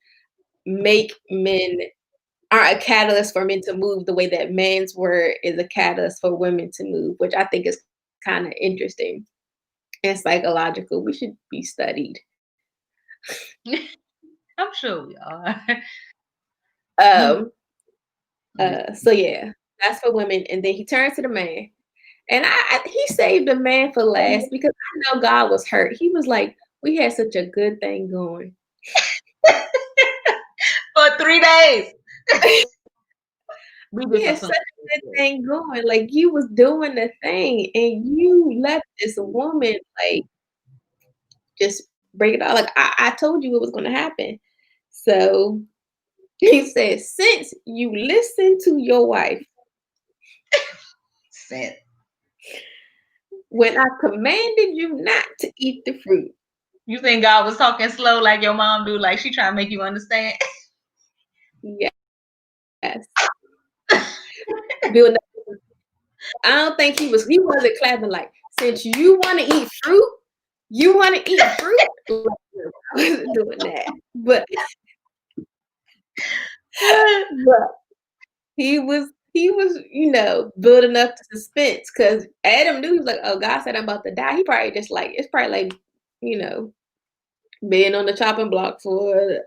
make men are a catalyst for men to move the way that man's word is a catalyst for women to move, which I think is kind of interesting and psychological. We should be studied. I'm sure we are. Um, so yeah, that's for women. And then he turns to the man. And he saved the man for last because I know God was hurt. He was like, we had such a good thing going. for 3 days. We We just had such assumed. a good thing going. Like you was doing the thing and you let this woman like just break it all. Like I told you it was gonna happen. So he said, since you listen to your wife Sent. when I commanded you not to eat the fruit. You think God was talking slow like your mom do, like she trying to make you understand? Yes. Building up. I don't think he wasn't clapping like, since you want to eat fruit, you want to eat fruit. Like, I wasn't doing that. But he was, building up the suspense because Adam knew he was like, oh, God said I'm about to die. He probably just like it's probably like, you know, being on the chopping block for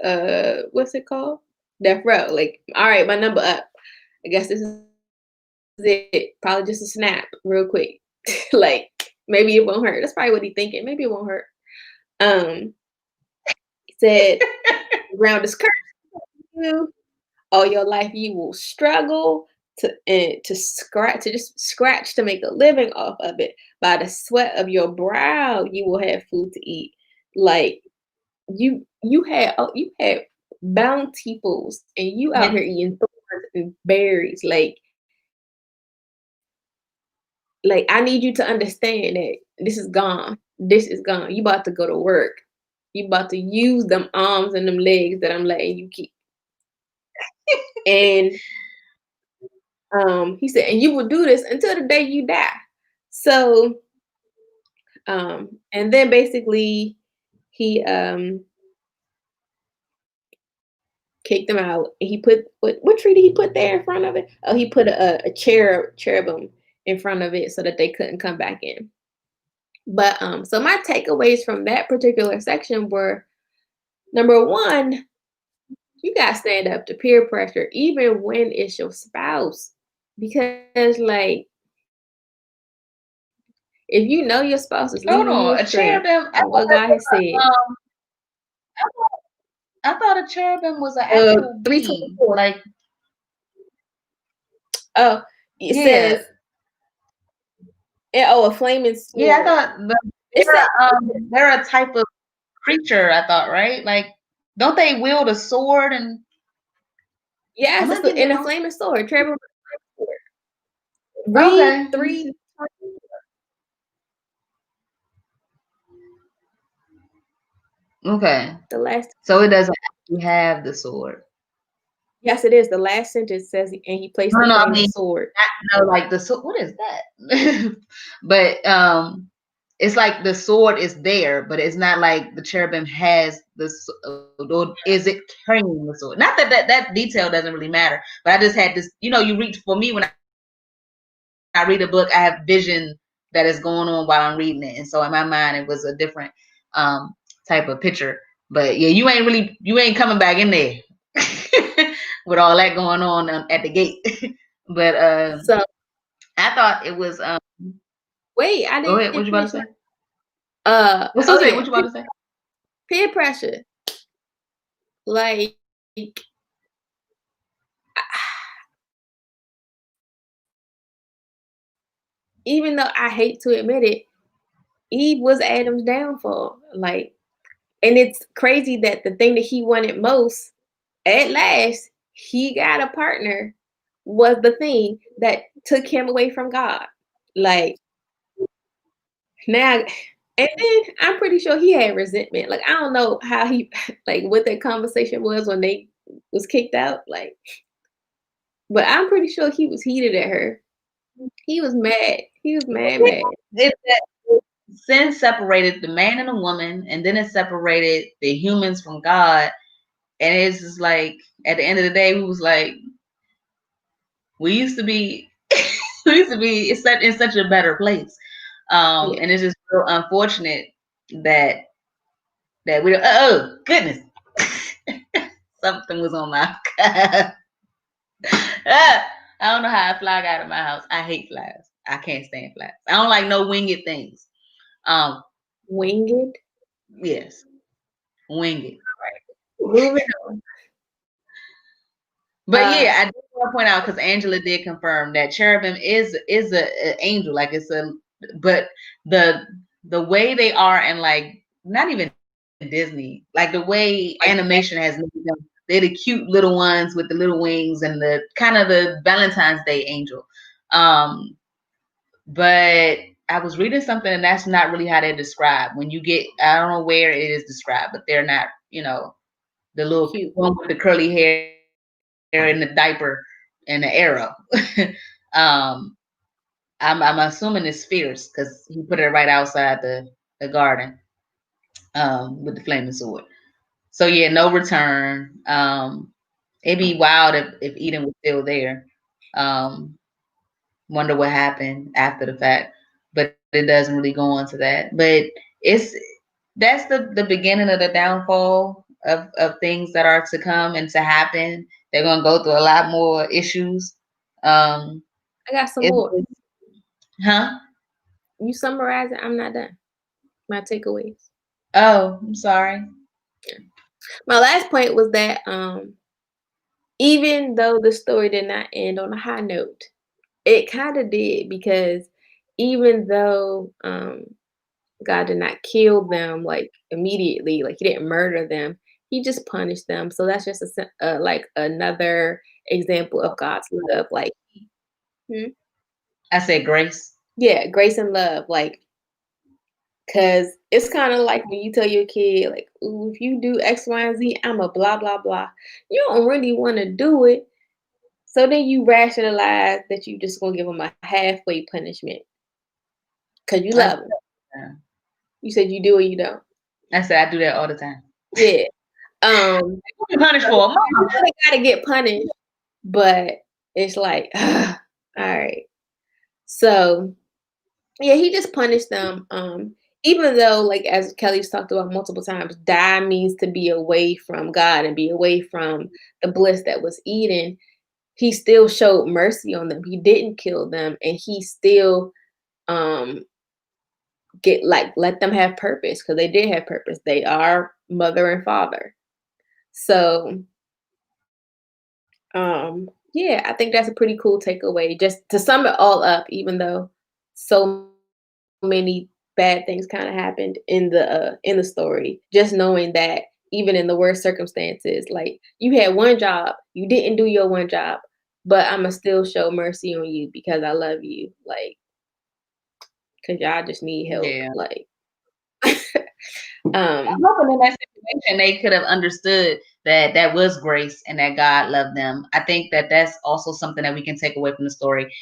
what's it called? Death row. Like, all right, my number up. I guess this is it. Probably just a snap real quick. Like, maybe it won't hurt. That's probably what he's thinking. Maybe it won't hurt. He said, the ground is cursed you. All your life you will struggle to just scratch to make a living off of it. By the sweat of your brow, you will have food to eat. Like you had bountifuls and you out here eating thorns and berries. Like I need you to understand that this is gone. This is gone. You about to go to work. You about to use them arms and them legs that I'm letting you keep. And he said, and you will do this until the day you die. So and then basically he kicked them out. And he put what tree did he put there in front of it? Oh, he put a cherubim in front of it so that they couldn't come back in. But so my takeaways from that particular section were number one, you gotta stand up to peer pressure, even when it's your spouse. Because like if you know your spouse is Hold leading you on, a astray cherubim. from what God has said, I thought a cherubim was an actual being. 324. Like, Oh, it yeah, says, a flaming yeah. I sword. thought It says, they're a type of creature. I thought, right? Like, don't they wield a sword? And yes, am it's I getting in it a wrong? flaming sword. Trevor, read Okay, let me see. 3. Okay, The last, so it doesn't actually have the sword. yes, it is. The last sentence says, and he placed No, the no, I flaming mean, sword. no, like the sword. What is that? But it's like the sword is there, but it's not like the cherubim has or is it carrying the sword? Not that detail doesn't really matter, but I just had this. You read for me when I read a book, I have vision that is going on while I'm reading it, and so in my mind, it was a different um type of picture. But yeah, you ain't coming back in there with all that going on at the gate. But So I thought it was. wait, I Go ahead. What didn't you about to finish say? my. What's Oh Susie? What yeah, you about to say? peer pressure. Like, even though I hate to admit it, Eve was Adam's downfall. Like, and it's crazy that the thing that he wanted most, at last, he got a partner, was the thing that took him away from God. Like, now, and then I'm pretty sure he had resentment. Like, I don't know how he, like, what that conversation was when they was kicked out. Like, but I'm pretty sure he was heated at her. He was mad. He was mad, mad. Sin separated the man and the woman, and then it separated the humans from God. And it's just like at the end of the day, we was like, we used to be, in such a better place. Yeah. And it's just real unfortunate that we don't. Oh goodness, something was on my. I don't know how a fly got in my house. I hate flies. I can't stand flies. I don't like no winged things. Um, Winged. yes, winged. Moving on. But yeah, I do want to point out because Angela did confirm that cherubim is a angel, like it's a, but the the way they are, and like not even Disney, like the way animation has made them, they're the cute little ones with the little wings and the kind of the Valentine's Day angel. Um, but I was reading something, and that's not really how they're described. When you get, I don't know where it is described, but they're not, the little cute. one with the curly hair and the diaper and the arrow. um, I'm assuming it's fierce because he put it right outside the garden with the flaming sword. So yeah, no return. It'd be wild if Eden was still there. Um, Wonder what happened after the fact, but it doesn't really go into that. But it's that's the beginning of the downfall of things that are to come and to happen. They're gonna go through a lot more issues. Um, I got some it's, more. huh? You summarize it. I'm not done. My takeaways. Oh, I'm sorry. My last point was that even though the story did not end on a high note, it kind of did because even though God did not kill them like immediately, like he didn't murder them, he just punished them. So that's just like another example of God's love. Like, hmm? I said grace. Yeah, grace and love. Like, cause it's kind of like when you tell your kid, like, "Ooh, if you do X, Y, and Z, I'm a blah blah blah." You don't really want to do it, so then you rationalize that you just gonna give them a halfway punishment because you I, love them. You said you do or you don't. I said I do that all the time. Yeah. Um, Be punished so for a month. you really gotta get punished, but it's like, all right. So yeah, he just punished them. Even though, like as Kelly's talked about multiple times, die means to be away from God and be away from the bliss that was Eden. He still showed mercy on them. He didn't kill them, and he still um get like let them have purpose because they did have purpose. They are mother and father. So yeah, I think that's a pretty cool takeaway. Just to sum it all up, even though so many bad things kind of happened in the story, just knowing that even in the worst circumstances, like you had one job, you didn't do your one job, but I'ma still show mercy on you because I love you, like because y'all just need help, Yeah. like I'm um hoping in that situation they could have understood that that was grace and that God loved them. I think that that's also something that we can take away from the story.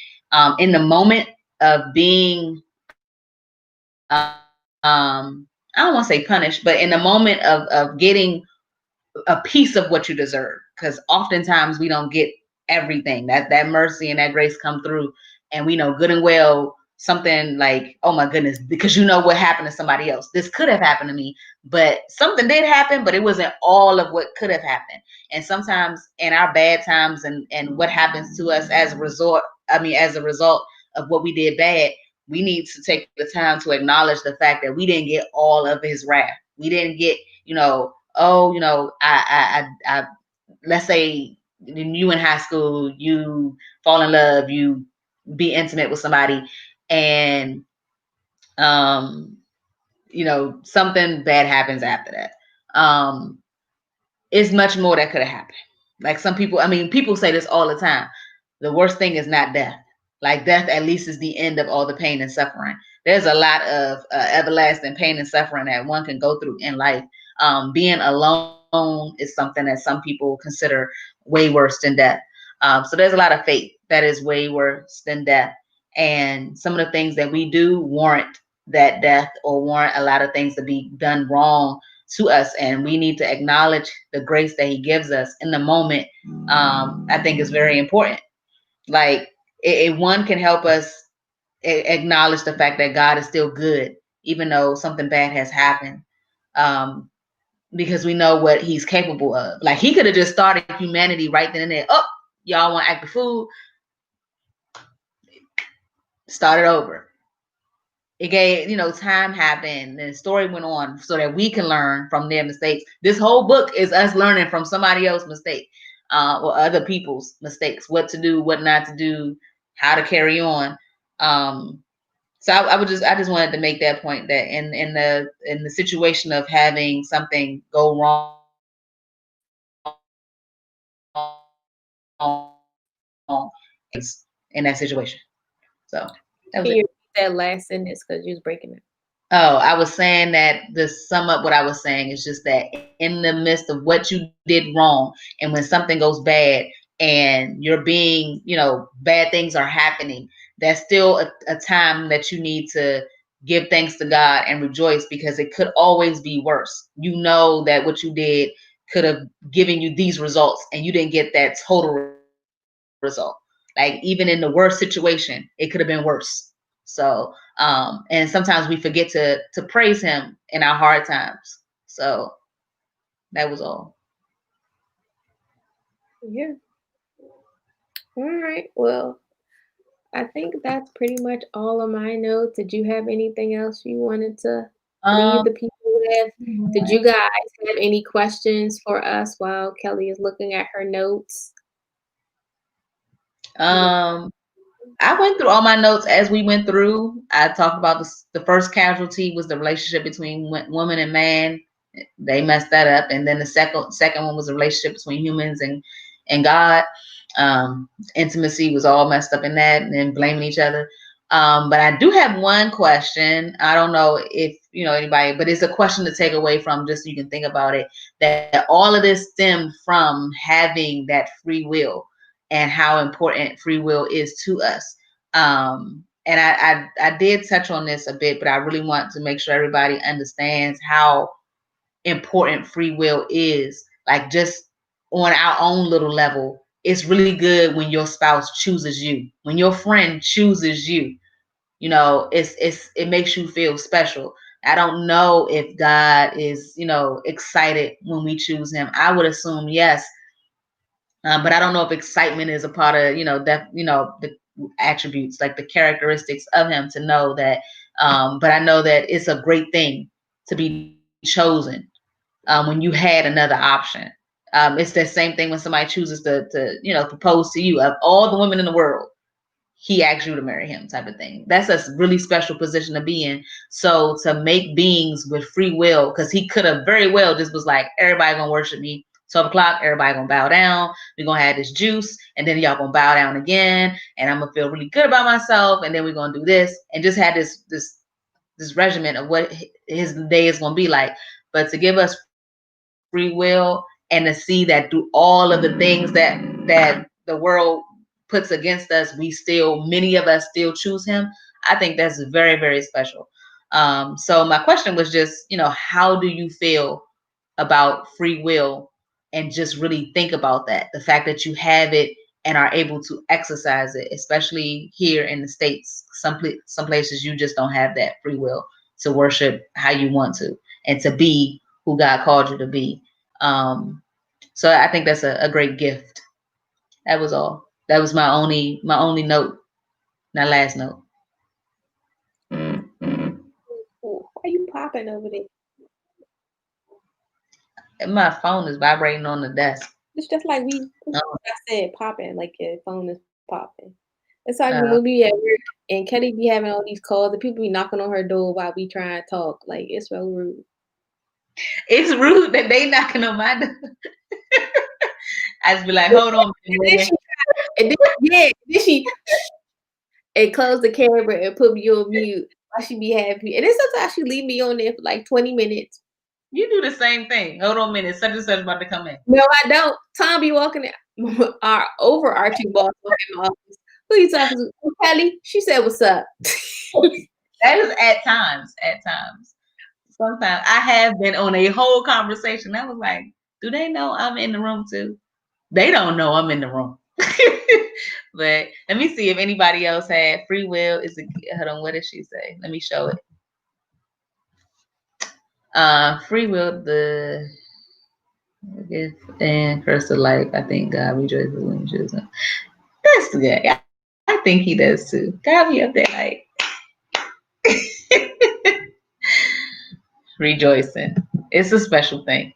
In the moment of being, I don't want to say punished, but in the moment of getting a piece of what you deserve, because oftentimes we don't get everything. That mercy and that grace come through, and we know good and well something like, oh my goodness, because you know what happened to somebody else. This could have happened to me, but something did happen, but it wasn't all of what could have happened. And sometimes in our bad times and what happens to us as a result, as a result of what we did bad, we need to take the time to acknowledge the fact that we didn't get all of his wrath. We didn't get, oh, I let's say you in high school, you fall in love, you be intimate with somebody, and um, something bad happens after that. It's much more that could have happened. Like some people, people say this all the time. The worst thing is not death. Like death, at least, is the end of all the pain and suffering. There's a lot of everlasting pain and suffering that one can go through in life. Being alone is something that some people consider way worse than death. So there's a lot of fate that is way worse than death. And some of the things that we do warrant that death or warrant a lot of things to be done wrong to us, and we need to acknowledge the grace that he gives us in the moment. I think is very important. Like one can help us acknowledge the fact that God is still good even though something bad has happened, um, because we know what he's capable of. Like he could have just started humanity right then and there. Oh, y'all want active food, start it over. it gave, time happened and the story went on so that we can learn from their mistakes. This whole book is us learning from somebody else's mistake, or other people's mistakes, what to do, what not to do, how to carry on. So I just wanted to make that point, that in the situation of having something go wrong in that situation. So that was Can it. you repeat that last sentence because you was breaking it? Oh, I was saying that to sum up what I was saying is just that in the midst of what you did wrong, and when something goes bad and you're being, bad things are happening, that's still a time that you need to give thanks to God and rejoice, because it could always be worse. You know that what you did could have given you these results and you didn't get that total result. Like even in the worst situation, it could have been worse. So, and sometimes we forget to praise him in our hard times. So that was all. Yeah. All right. Well, I think that's pretty much all of my notes. Did you have anything else you wanted to leave Um, the people with? Did you guys have any questions for us while Kelly is looking at her notes? um, I went through all my notes as we went through. I talked about the first casualty was the relationship between woman and man. They messed that up, and then the second one was a relationship between humans and God. Intimacy was all messed up in that, and then blaming each other. But I do have one question. I don't know if anybody, but it's a question to take away from, just so you can think about it. That all of this stemmed from having that free will, and how important free will is to us. And I did touch on this a bit, but I really want to make sure everybody understands how important free will is. Like, just on our own little level, it's really good when your spouse chooses you, when your friend chooses you. It makes you feel special. I don't know if God is excited when we choose him. I would assume yes. But I don't know if excitement is a part of the attributes, like the characteristics of him, to know that. But I know that it's a great thing to be chosen, when you had another option. It's that same thing when somebody chooses to propose to you. Of all the women in the world, he asked you to marry him, type of thing. That's a really special position to be in. So to make beings with free will, because he could have very well just was like, everybody gonna worship me. 12 o'clock, everybody gonna bow down. We're gonna have this juice, and then y'all gonna bow down again, and I'm gonna feel really good about myself, and then we're gonna do this, and just had this regimen of what his day is gonna be like. But to give us free will, and to see that through all of the things that the world puts against us, many of us still choose him. I think that's very, very special. So my question was just, how do you feel about free will, and just really think about that, the fact that you have it and are able to exercise it, especially here in the States. Some places you just don't have that free will to worship how you want to, and to be who God called you to be. um, so I think that's a great gift. That was all. That was my only note, my last note. Ooh, why you popping over there? My phone is vibrating on the desk. It's just like Um, I said, popping, like your phone is popping. It's like when uh, we be at work and Kelly be having all these calls and people be knocking on her door while we try and talk. Like, it's so rude. it's rude that they knocking on my door. I just be like, And hold on, then Megan. she, then she and close the camera and put me on mute while she be happy. And then sometimes she leave me on there for like 20 minutes. You do the same thing. Hold on a minute. Such and such about to come in. No, I don't. Tom be walking in, our overarching boss walking in my office. Who you talking to? Oh, Kelly. She said, "What's up?" That is at times. At times. Sometimes I have been on a whole conversation. I was like, do they know I'm in the room too? They don't know I'm in the room. But let me see if anybody else had free will. Hold on, what did she say? Let me show it. Free will, the gift and curse of life. I think God rejoices when you choose him. That's good. I think he does too. God be up there like rejoicing. It's a special thing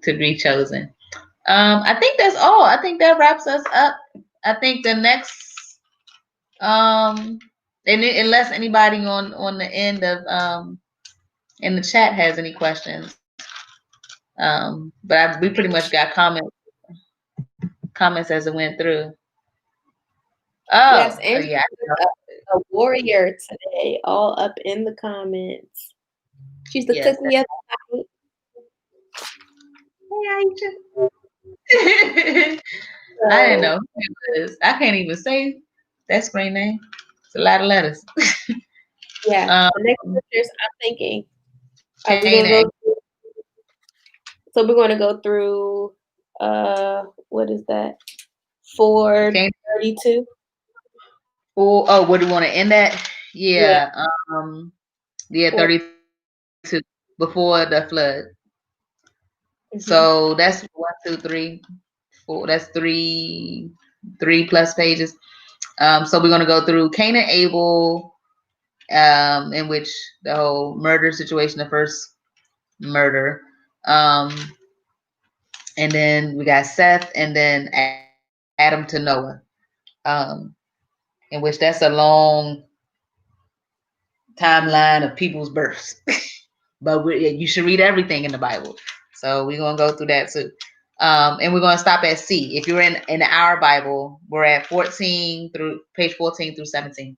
to be chosen. I think that's all. I think that wraps us up. I think the next and unless anybody on the end of in the chat has any questions. We pretty much got comments as it went through. Yes, Oh Andrew yeah. is a warrior today, all up in the comments. She's the Yes. cookie of the night. Hey, Aisha. I didn't So, know who it was. I can't even say that screen name. It's a lot of letters. yeah, um, the next scriptures I'm thinking, are we Cain going to and go through? So we're going to go through, what is that? Cain. 432. Oh, what do you want to end at? Yeah, Yeah. Yeah, 4. 32 before the flood. So Mm-hmm. that's 1, 2, 3, 4. That's three plus pages. So we're gonna go through Cain and Abel, in which the whole murder situation, the first murder, and then we got Seth, and then Adam to Noah, um, in which that's a long timeline of people's births. But you should read everything in the Bible. So we're gonna go through that too. And we're gonna stop at C. If you're in our Bible, we're at 14 through page 14 through 17.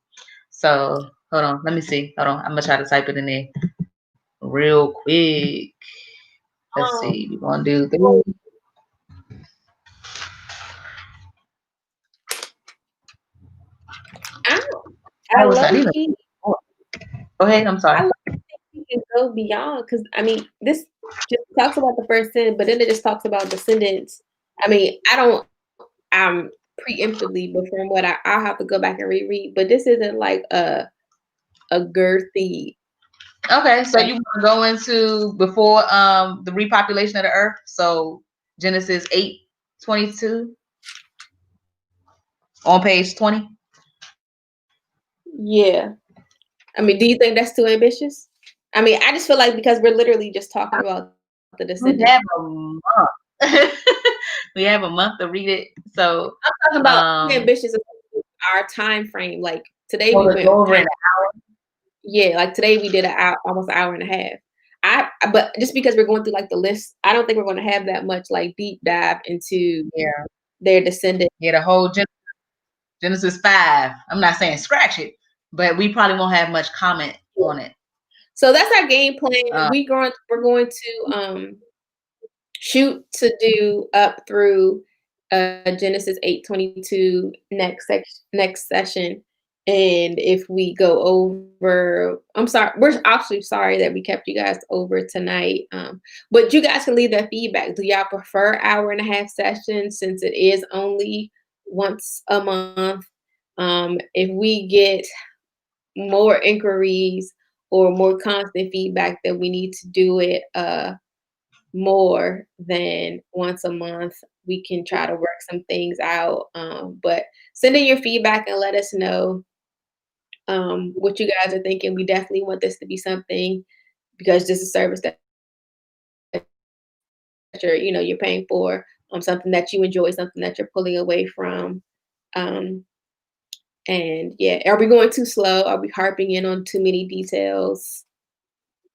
So hold on, let me see. Hold on, I'm gonna try to type it in there real quick. Let's see. We're gonna do three. I Oh, it's not low even. key, Go ahead. I'm sorry. I low key think we can go beyond because I mean, this just talks about the first sin, but then it just talks about descendants. I mean, I'm preemptively, but from what I'll have to go back and reread. But this isn't like a girthy Okay, so you section. want to go into before the repopulation of the earth. So Genesis 8:22 on page 20. Yeah. I mean, do you think that's too ambitious? I mean, I just feel like because we're literally just talking about the descendants. We have a month. We have a month to read it. So I'm talking about too ambitious is our time frame. Like today we we'll went go over kind it. of, yeah, like today we did almost an hour and a half. But just because we're going through like the list, I don't think we're going to have that much like deep dive into Yeah, their descendants. yeah, the whole Genesis 5. I'm not saying scratch it, but we probably won't have much comment on it. So that's our game plan. Uh, We're going to shoot to do up through Genesis 8:22 next session. And if we go over, I'm sorry, we're actually sorry that we kept you guys over tonight. But you guys can leave that feedback. Do y'all prefer hour and a half sessions since it is only once a month? If we get more inquiries or more constant feedback that we need to do it more than once a month, we can try to work some things out. But send in your feedback and let us know what you guys are thinking. We definitely want this to be something because this is a service that you're paying for, something that you enjoy, something that you're pulling away from. Um, and yeah, are we going too slow? Are we harping in on too many details?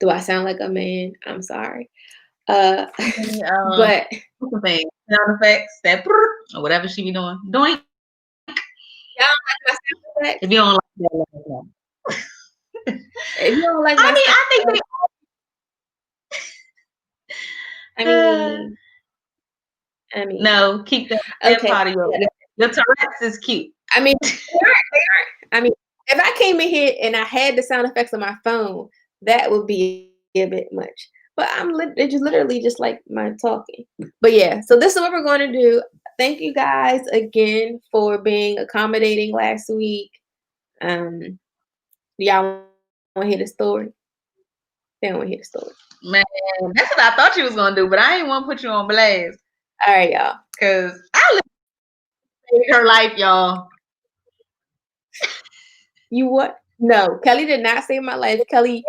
Do I sound like a man? I'm sorry. Uh, but what's the thing? Sound effects, that or whatever she be doing. Doink. y'all like my sound If effects? you don't like that, let us know. If you don't like I my mean, sound I think effects, I they. mean, I mean, No, keep that okay. part of your Tourette's is cute. I mean, they aren't. I mean, if I came in here and I had the sound effects on my phone, that would be a bit much. But it's just literally just like my talking. But yeah, so this is what we're going to do. Thank you guys again for being accommodating last week. Y'all want to hear the story? They don't want to hear the story. Man, that's what I thought you was gonna do, but I ain't want to put you on blast All right, y'all. because I lived her life, y'all. You what? No, Kelly did not save my life. Kelly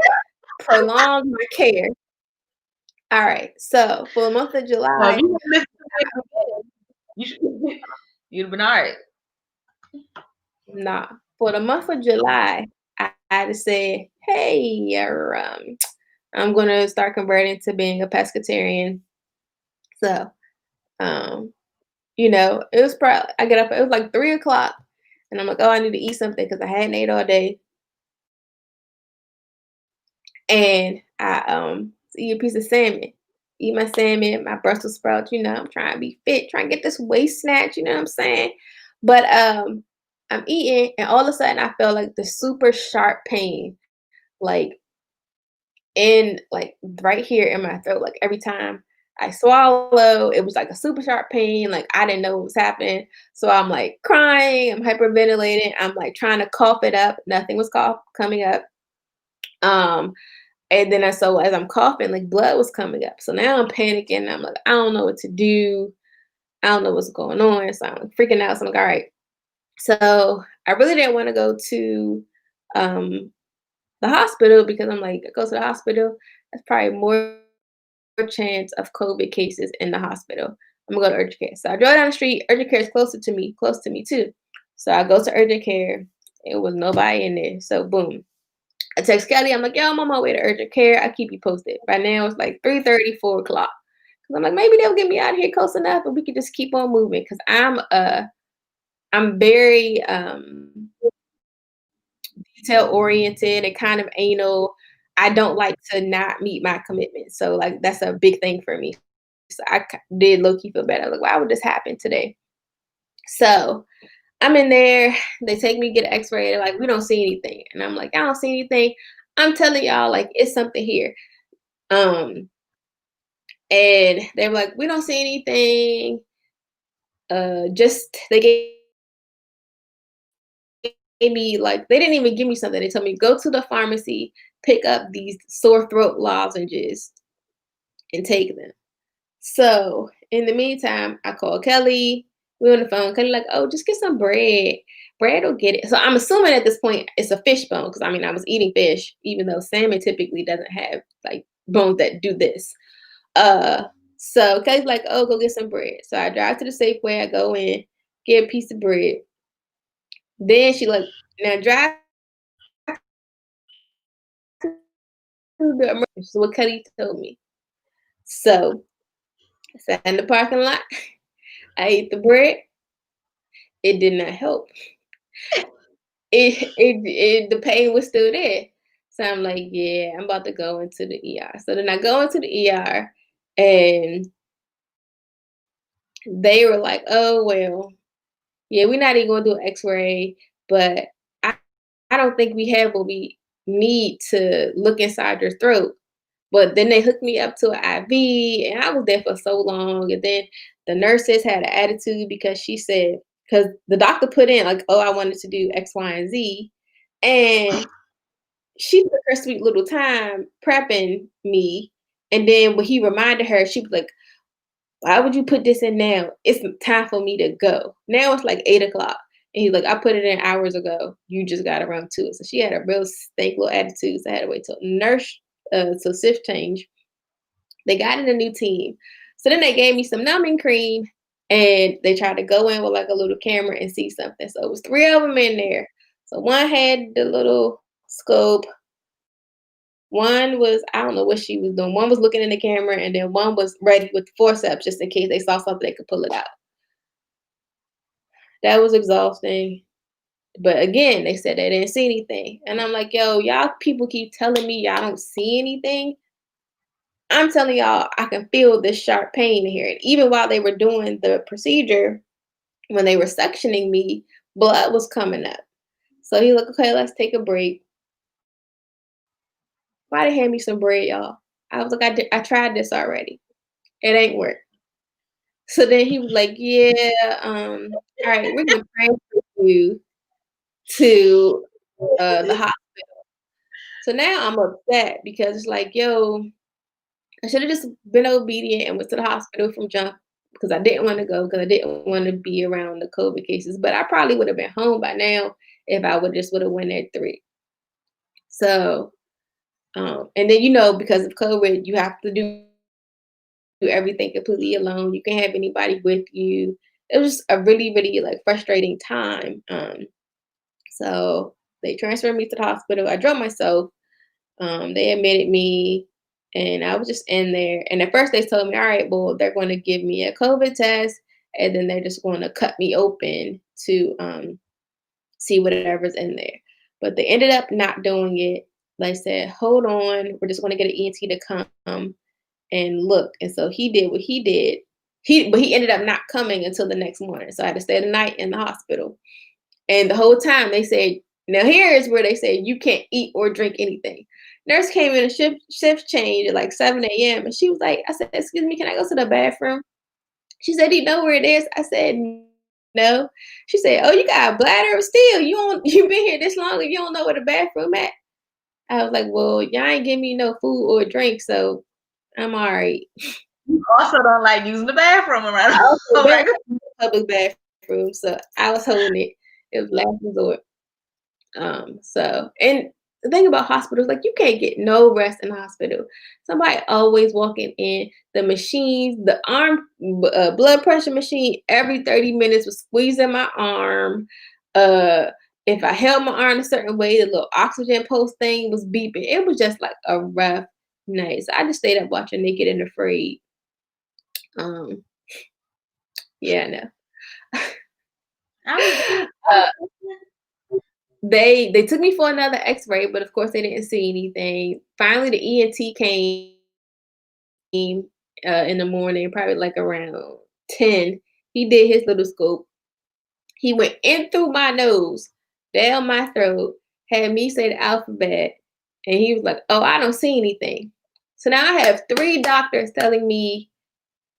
prolonged my care. All right, so for the month of No, July, you didn't listen to me at the beginning. You should. You'd have been all right. nah, for the month of July, I just said, hey, I'm gonna start converting to being a pescatarian. So, um, it was probably I get up. It was like 3 o'clock, and I'm like, oh, I need to eat something because I hadn't ate all day, and I eat a piece of salmon. Eat my salmon, my Brussels sprouts. I'm trying to be fit, trying to get this waist snatch. You know what I'm saying? But I'm eating, and all of a sudden, I felt like the super sharp pain, like right here in my throat. Like every time I swallow, it was like a super sharp pain. Like I didn't know what was happening. So I'm like crying, I'm hyperventilating, I'm like trying to cough it up. Nothing was coming up. Um, and then so as I'm coughing, like blood was coming up. So now I'm panicking. I'm like, I don't know what to do. I don't know what's going on. So I'm like freaking out. So I'm like, all right. So I really didn't want to go to um the hospital because I'm like, go to the hospital. That's probably more chance of COVID cases in the hospital. I'm gonna go to urgent care. So I drove down the street. Urgent care is close to me too. So I go to urgent care. It was nobody in there. So boom. I text Kelly. I'm like, yo, I'm on my way to urgent care. I'll keep you posted. By now it's like 3:30, 4 o'clock. Cause I'm like, maybe they'll get me out of here close enough and we can just keep on moving. Cause I'm very detail oriented and kind of anal. I don't like to not meet my commitments. So like that's a big thing for me. So did low key feel bad. I was like, why would this happen today? So I'm in there. They take me to get an X-ray. They're like, we don't see anything, and I'm like, I don't see anything. I'm telling y'all, like, it's something here. Um, and they were like, we don't see anything. Just they gave me like they didn't even give me something. They told me go to the pharmacy, pick up these sore throat lozenges, and take them. So in the meantime, I called Kelly. We on the phone. Kelly like, oh, just get some bread. Bread will get it. So I'm assuming at this point it's a fish bone because I mean I was eating fish, even though salmon typically doesn't have like bones that do this. Uh, so Kelly's like, oh, go get some bread. So I drive to the Safeway. I go in, get a piece of bread. Then she like, now drive to the emergency. So what Kelly told me. So I sat in the parking lot. I ate the bread. It did not help. The pain was still there. So I'm like, yeah, I'm about to go into the ER. So then I go into the ER and they were like, oh well, yeah, we're not even gonna do an x-ray, but I, I don't think we have what we need to look inside your throat. But then they hooked me up to an IV and I was there for so long. And then the nurses had an attitude because she said, because the doctor put in like, oh, I wanted to do X, Y, and Z. And she took her sweet little time prepping me. And then when he reminded her, she was like, why would you put this in now? It's time for me to go. Now it's like 8 o'clock. And he's like, I put it in hours ago. You just got around to it. So she had a real stank little attitude. So I had to wait till nurse to shift change. They got in a new team. So then they gave me some numbing cream and they tried to go in with like a little camera and see something. So it was three of them in there. So one had the little scope. One was, I don't know what she was doing. One was looking in the camera, and then one was ready with the forceps just in case they saw something they could pull it out. That was exhausting. But again, they said they didn't see anything. And I'm like, yo, y'all people keep telling me y'all don't see anything. I'm telling y'all, I can feel this sharp pain here. And even while they were doing the procedure, when they were suctioning me, blood was coming up. So he like, okay, let's take a break. Why they hand me some bread, y'all? I was like, I tried this already. It ain't work. So then he was like, yeah, all right, we're gonna transfer you to the hospital. So now I'm upset because it's like, yo, I should have just been obedient and went to the hospital from jump because I didn't want to go because I didn't want to be around the COVID cases. But I probably would have been home by now if I would have went at 3. So And then, you know, because of COVID, you have to do everything completely alone. You can't have anybody with you. It was just a really, really like frustrating time. So they transferred me to the hospital. I drove myself. They admitted me, and I was just in there. And at first, they told me, "All right, well, they're going to give me a COVID test, and then they're just going to cut me open to see whatever's in there." But they ended up not doing it. They said, "Hold on, we're just going to get an ENT to come and look." And so he did what he did. But he ended up not coming until the next morning. So I had to stay the night in the hospital. And the whole time they said, now here is where they say you can't eat or drink anything. Nurse came in a shift change at like 7 a.m. And she was like, I said, "Excuse me, can I go to the bathroom?" She said, "Do you know where it is?" I said, "No." She said, "Oh, you got a bladder of steel. You been here this long and you don't know where the bathroom at?" I was like, "Well, y'all ain't give me no food or drink, so I'm all right." You also don't like using the bathroom I around also a don't regular. use the public bathroom, so I was holding it. It was last resort. And the thing about hospitals, like you can't get no rest in the hospital. Somebody always walking in. The machines, the blood pressure machine, every 30 minutes was squeezing my arm. Uh, if I held my arm a certain way, the little oxygen post thing was beeping. It was just like a rough night. So I just stayed up watching Naked and Afraid. Um, yeah, no. I was good. Uh, they took me for another X-ray, but of course they didn't see anything. Finally, the ENT came in the morning, probably like around 10. He did his little scope. He went in through my nose, down my throat, had me say the alphabet, and he was like, "Oh, I don't see anything." So now I have three doctors telling me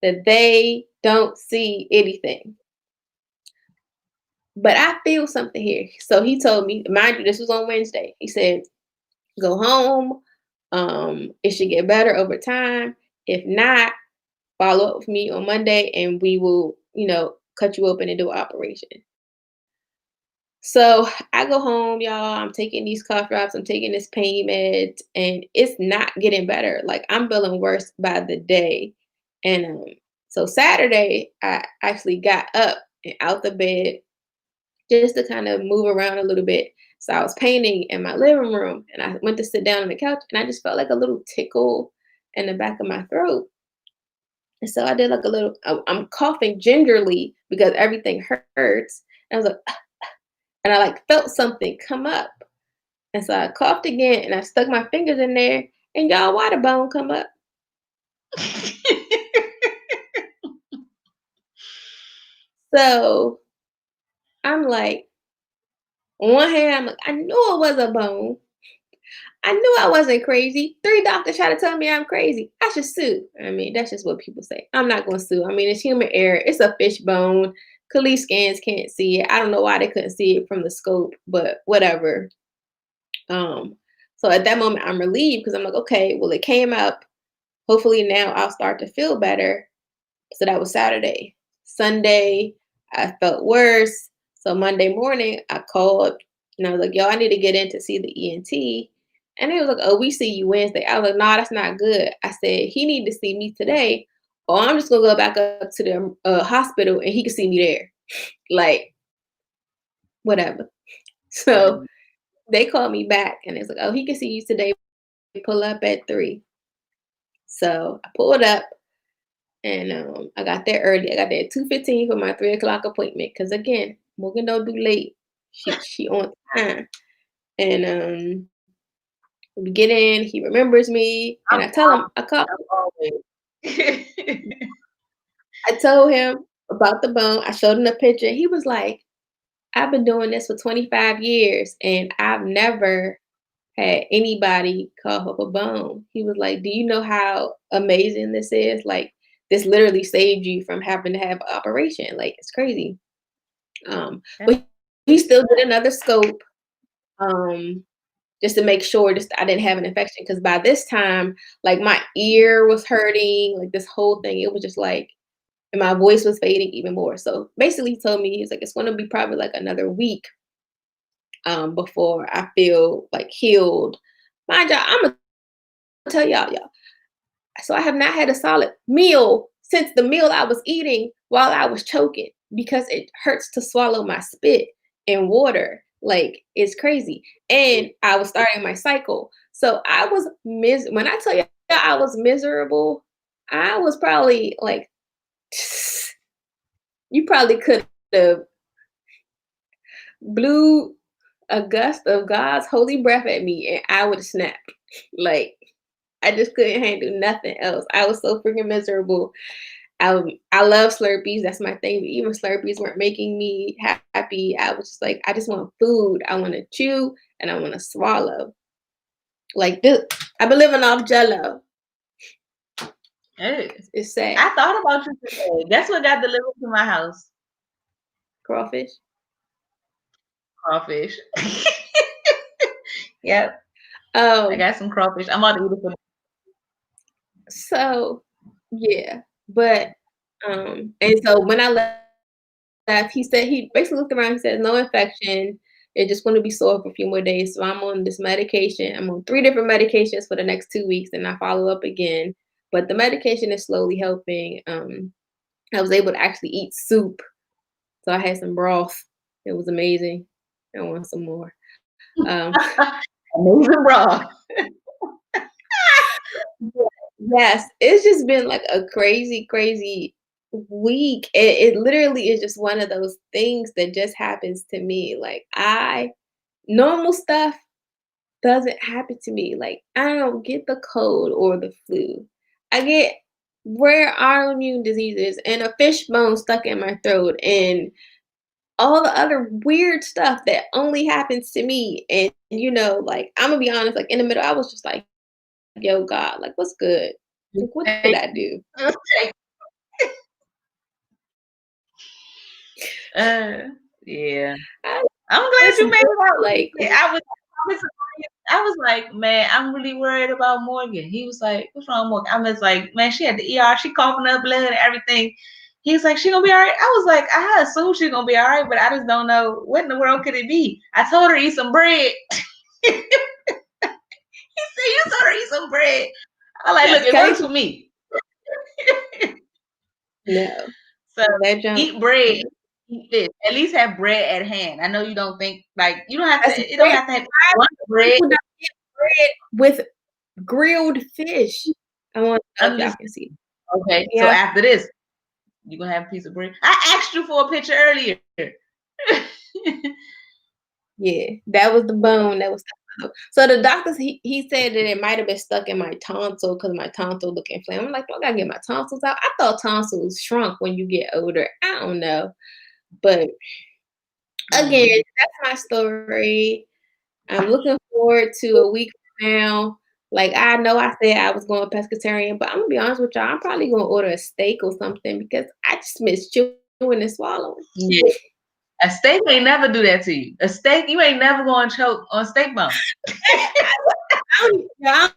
that they don't see anything. But I feel something here. So he told me, mind you, this was on Wednesday. He said, "Go home. It should get better over time. If not, follow up with me on Monday and we will, cut you open and do an operation." So I go home, y'all. I'm taking these cough drops, I'm taking this pain meds, and it's not getting better. Like I'm feeling worse by the day. And so Saturday, I actually got up and out the bed just to kind of move around a little bit. So I was painting in my living room and I went to sit down on the couch and I just felt like a little tickle in the back of my throat. And so I did like a little, I'm coughing gingerly because everything hurts. And I was like, and I like felt something come up. And so I coughed again and I stuck my fingers in there and y'all, why the bone come up? So I'm like, on one hand, I'm like, I knew it was a bone. I knew I wasn't crazy. Three doctors try to tell me I'm crazy. I should sue. I mean, that's just what people say. I'm not going to sue. I mean, it's human error. It's a fish bone. Khalif scans can't see it. I don't know why they couldn't see it from the scope, but whatever. So at that moment, I'm relieved because I'm like, okay, well, it came up. Hopefully now I'll start to feel better. So that was Saturday. Sunday, I felt worse. So Monday morning, I called and I was like, "Yo, I need to get in to see the ENT." And he was like, "Oh, we see you Wednesday." I was like, "Nah, that's not good." I said, "He need to see me today, or I'm just gonna go back up to the hospital and he can see me there." Like, whatever. So they called me back and it's like, "Oh, he can see you today. Pull up at 3." So I pulled up and I got there early. I got there at 2:15 for my 3 o'clock appointment. Cause again, Morgan don't do late. She on time. And we get in, he remembers me, and I I'm, tell him I called. I'm always. I told him about the bone. I showed him the picture. He was like, "I've been doing this for 25 years and I've never had anybody cough up a bone." He was like, "Do you know how amazing this is? Like, this literally saved you from having to have an operation. Like, it's crazy." But he still did another scope, um, just to make sure just I didn't have an infection. Because by this time, like my ear was hurting, like this whole thing. It was just like, and my voice was fading even more. So basically, he told me he's like, it's going to be probably like another week before I feel like healed. Mind you, I'm a tell y'all. So I have not had a solid meal since the meal I was eating while I was choking because it hurts to swallow my spit and water. Like it's crazy. And I was starting my cycle. So I was when I tell you I was miserable, I was probably like you probably could have blew a gust of God's holy breath at me and I would have snapped. Like I just couldn't handle nothing else. I was so freaking miserable. I love Slurpees. That's my thing. But even Slurpees weren't making me happy. I was just like, I just want food. I want to chew and I want to swallow. Like this, I've been living off Jello. Hey, it's sad. I thought about you today. Guess what got delivered to my house? Crawfish. Crawfish. Yep. I got some crawfish. I'm about to eat it for. So yeah, but and so when I left, he said he basically looked around. He said no infection. It's just going to be sore for a few more days. So I'm on this medication. I'm on 3 different medications for the next 2 weeks, and I follow up again. But the medication is slowly helping. I was able to actually eat soup, so I had some broth. It was amazing. I want some more. Amazing broth. Yes, it's just been like a crazy, crazy week. It literally is just one of those things that just happens to me. Like normal stuff doesn't happen to me. Like I don't get the cold or the flu. I get rare autoimmune diseases and a fish bone stuck in my throat and all the other weird stuff that only happens to me. And like I'm gonna be honest, like in the middle, I was just like, yo, God, like what's good? Like what did I do? Yeah. I'm glad you made it out. Like I was like, man, I'm really worried about Morgan. He was like, what's wrong, Morgan? I was like, man, she had the ER, she coughing up blood and everything. He was like, she gonna be all right. I was like, I assume she's gonna be all right, but I just don't know what in the world could it be. I told her eat some bread. He said, you told her eat some bread. I like, look, it works for me. No. So eat bread. Eat this. At least have bread at hand. I know you don't think like you don't have to. It don't have to have one bread. People don't get bread with grilled fish. I want y'all can see. Okay, yeah. So after this, you're gonna have a piece of bread. I asked you for a picture earlier. Yeah, that was the bone that was stuck. So the doctors, he said that it might have been stuck in my tonsil because my tonsil looked inflamed. I'm like, I gotta get my tonsils out. I thought tonsils shrunk when you get older. I don't know, but again, that's my story. I'm looking forward to a week from now. Like I know I said I was going pescatarian, but I'm gonna be honest with y'all. I'm probably gonna order a steak or something because I just miss chewing and swallowing. Yeah. A steak ain't never do that to you. A steak, you ain't never gonna choke on steak bone. I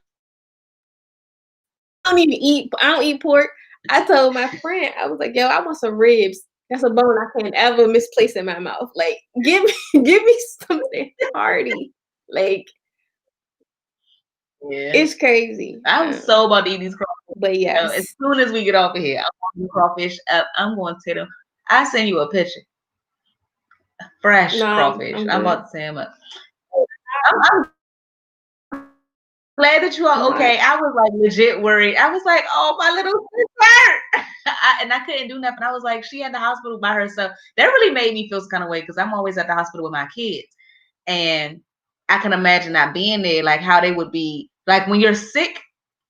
don't eat pork. I told my friend, I was like, yo, I want some ribs. That's a bone I can't ever misplace in my mouth. Like, give me something hearty. Like, yeah, it's crazy. I was so about to eat these crawfish. But yes, as soon as we get off of here, I'm going to crawfish up. I'm going to them. I send you a picture. Fresh crawfish. I'm about to say them up. I'm glad that you are okay. I was like legit worried. I was like, oh, my little sister. And I couldn't do nothing. I was like, she at the hospital by herself. That really made me feel some kind of way because I'm always at the hospital with my kids. And I can imagine not being there, like how they would be. Like when you're sick,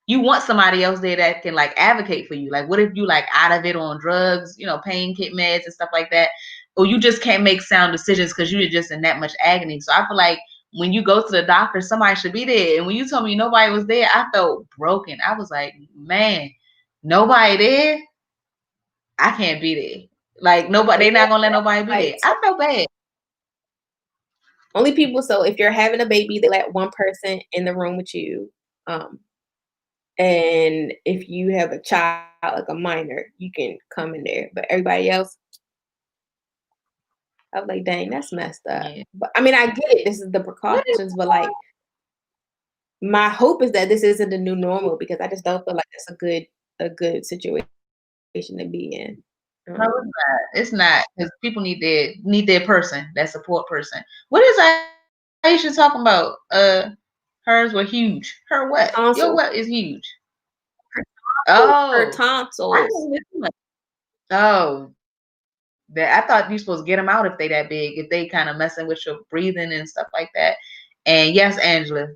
you want somebody else there that can like advocate for you. Like what if you like out of it on drugs, pain kit meds and stuff like that, or you just can't make sound decisions because you're just in that much agony. So I feel like when you go to the doctor, somebody should be there. And when you told me nobody was there, I felt broken. I was like, man, nobody there. I can't be there. Like nobody, they're not gonna let nobody be there. I felt bad. Only people. So if you're having a baby, they let one person in the room with you. And if you have a child, like a minor, you can come in there. But everybody else, I was like, dang, that's messed up. Yeah. But I mean, I get it. This is the precautions, but like, my hope is that this isn't the new normal because I just don't feel like that's a good situation to be in. No, it's not. It's not because people need their person, that support person. What is Aisha talking about? Hers were huge. Her what? Your Tonsils. what is huge? Her Oh, I tonsils. think it's too much. Oh, that I thought you supposed to get them out if they that big. If they kind of messing with your breathing and stuff like that. And yes, Angela,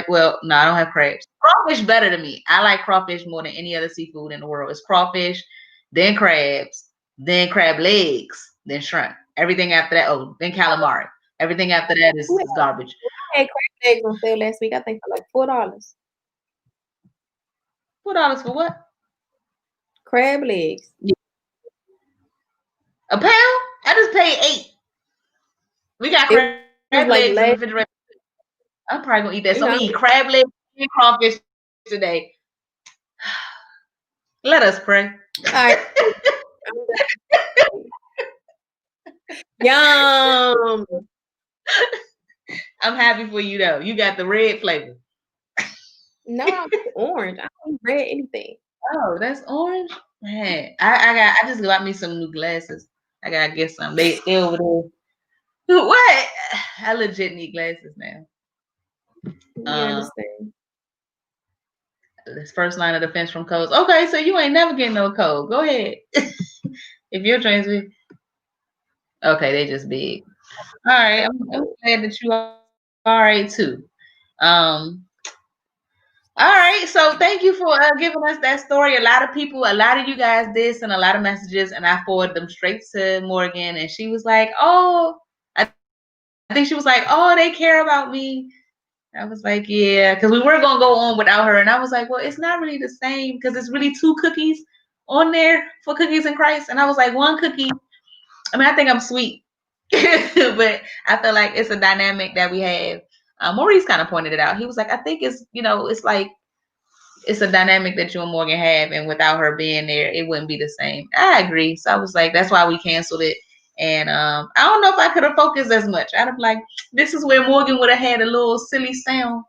well, no, I don't have crabs. Crawfish better to me. I like crawfish more than any other seafood in the world. It's crawfish, then crabs, then crab legs, then shrimp. Everything after that, oh, then calamari. Everything after that is garbage. I had crab legs on sale last week. I think for like $4. $4 for what? Crab legs. A pound? I just paid 8. We got It crab was like legs in the last, refrigerator. I'm probably gonna eat that. you So I'm know, gonna eat crab legs and crawfish today. Let us pray. all right. Yum. I'm happy for you though. You got the red flavor. No, I'm orange. I don't read anything. Oh, that's orange. Man, I just got me some new glasses. I gotta get some. They over there. What? I legit need glasses now. You understand? This first line of defense from codes. Okay, so you ain't never getting no code. Go ahead. If you're trans, okay, they just big. All right, I'm glad that you are all right too. All right, so thank you for giving us that story. A lot of you guys did send a lot of messages, and I forwarded them straight to Morgan, and she was like, "Oh, I think she was like, oh, they care about me." I was like, "Yeah," because we were gonna go on without her, and I was like, "Well, it's not really the same because it's really 2 cookies on there for Cookies in Christ," and I was like, "1 cookie." I mean, I think I'm sweet, but I feel like it's a dynamic that we have. Maurice kind of pointed it out. He was like, "I think it's it's like." It's a dynamic that you and Morgan have, and without her being there, it wouldn't be the same. I agree. So I was like, that's why we canceled it. And I don't know if I could have focused as much. I'd have like, this is where Morgan would have had a little silly sound,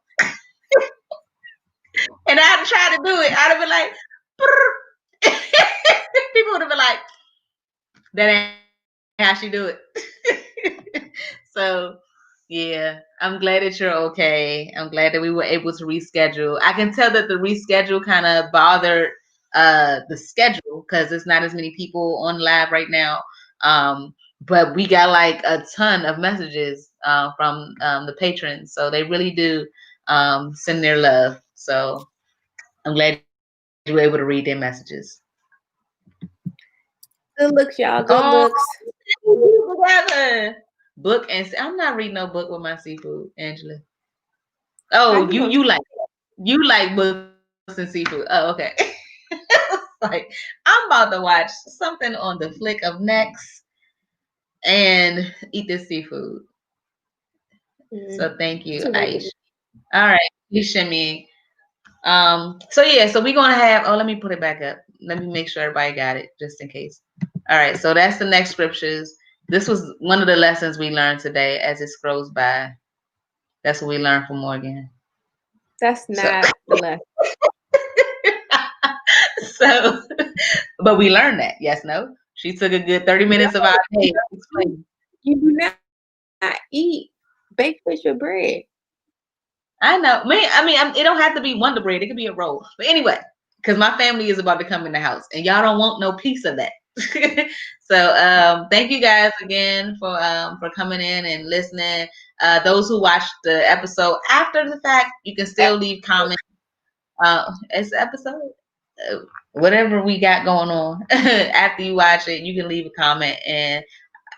and I'd try to do it. I'd have been like, people would have been like, that ain't how she do it. So yeah, I'm glad that you're okay. I'm glad that we were able to reschedule. I can tell that the reschedule kind of bothered the schedule because there's not as many people on live right now. But we got like a ton of messages from the patrons, so they really do send their love. So I'm glad you were able to read their messages. Good looks, y'all. Good looks. Together. Book and I'm not reading no book with my seafood, Angela. Oh, you like books and seafood. Oh, okay. Like I'm about to watch something on the flick of necks and eat this seafood. So thank you, Aisha. All right, you shimmy. So yeah, so we're gonna have let me put it back up. Let me make sure everybody got it just in case. All right, so that's the next scriptures. This was one of the lessons we learned today as it scrolls by. That's what we learned from Morgan. That's not the lesson. So, but we learned that. Yes, no. She took a good 30 minutes of our day to explain. You do not eat baked fish with bread. I know. It don't have to be Wonder Bread. It could be a roll. But anyway, because my family is about to come in the house, and y'all don't want no piece of that. So, thank you guys again for coming in and listening. Those who watched the episode after the fact, you can still leave comments. It's the episode. Whatever we got going on after you watch it, you can leave a comment and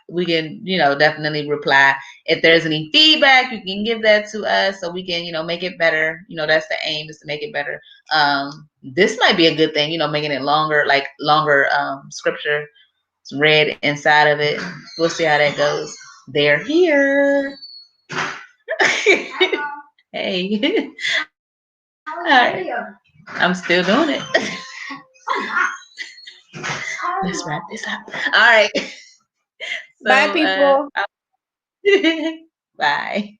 we can definitely reply. If there's any feedback, you can give that to us so we can make it better. That's the aim, is to make it better. This might be a good thing, making it longer, like longer scripture read inside of it. We'll see how that goes. They're here. Hey. All right. I'm still doing it. Let's wrap this up. All right. So, bye, people. Bye.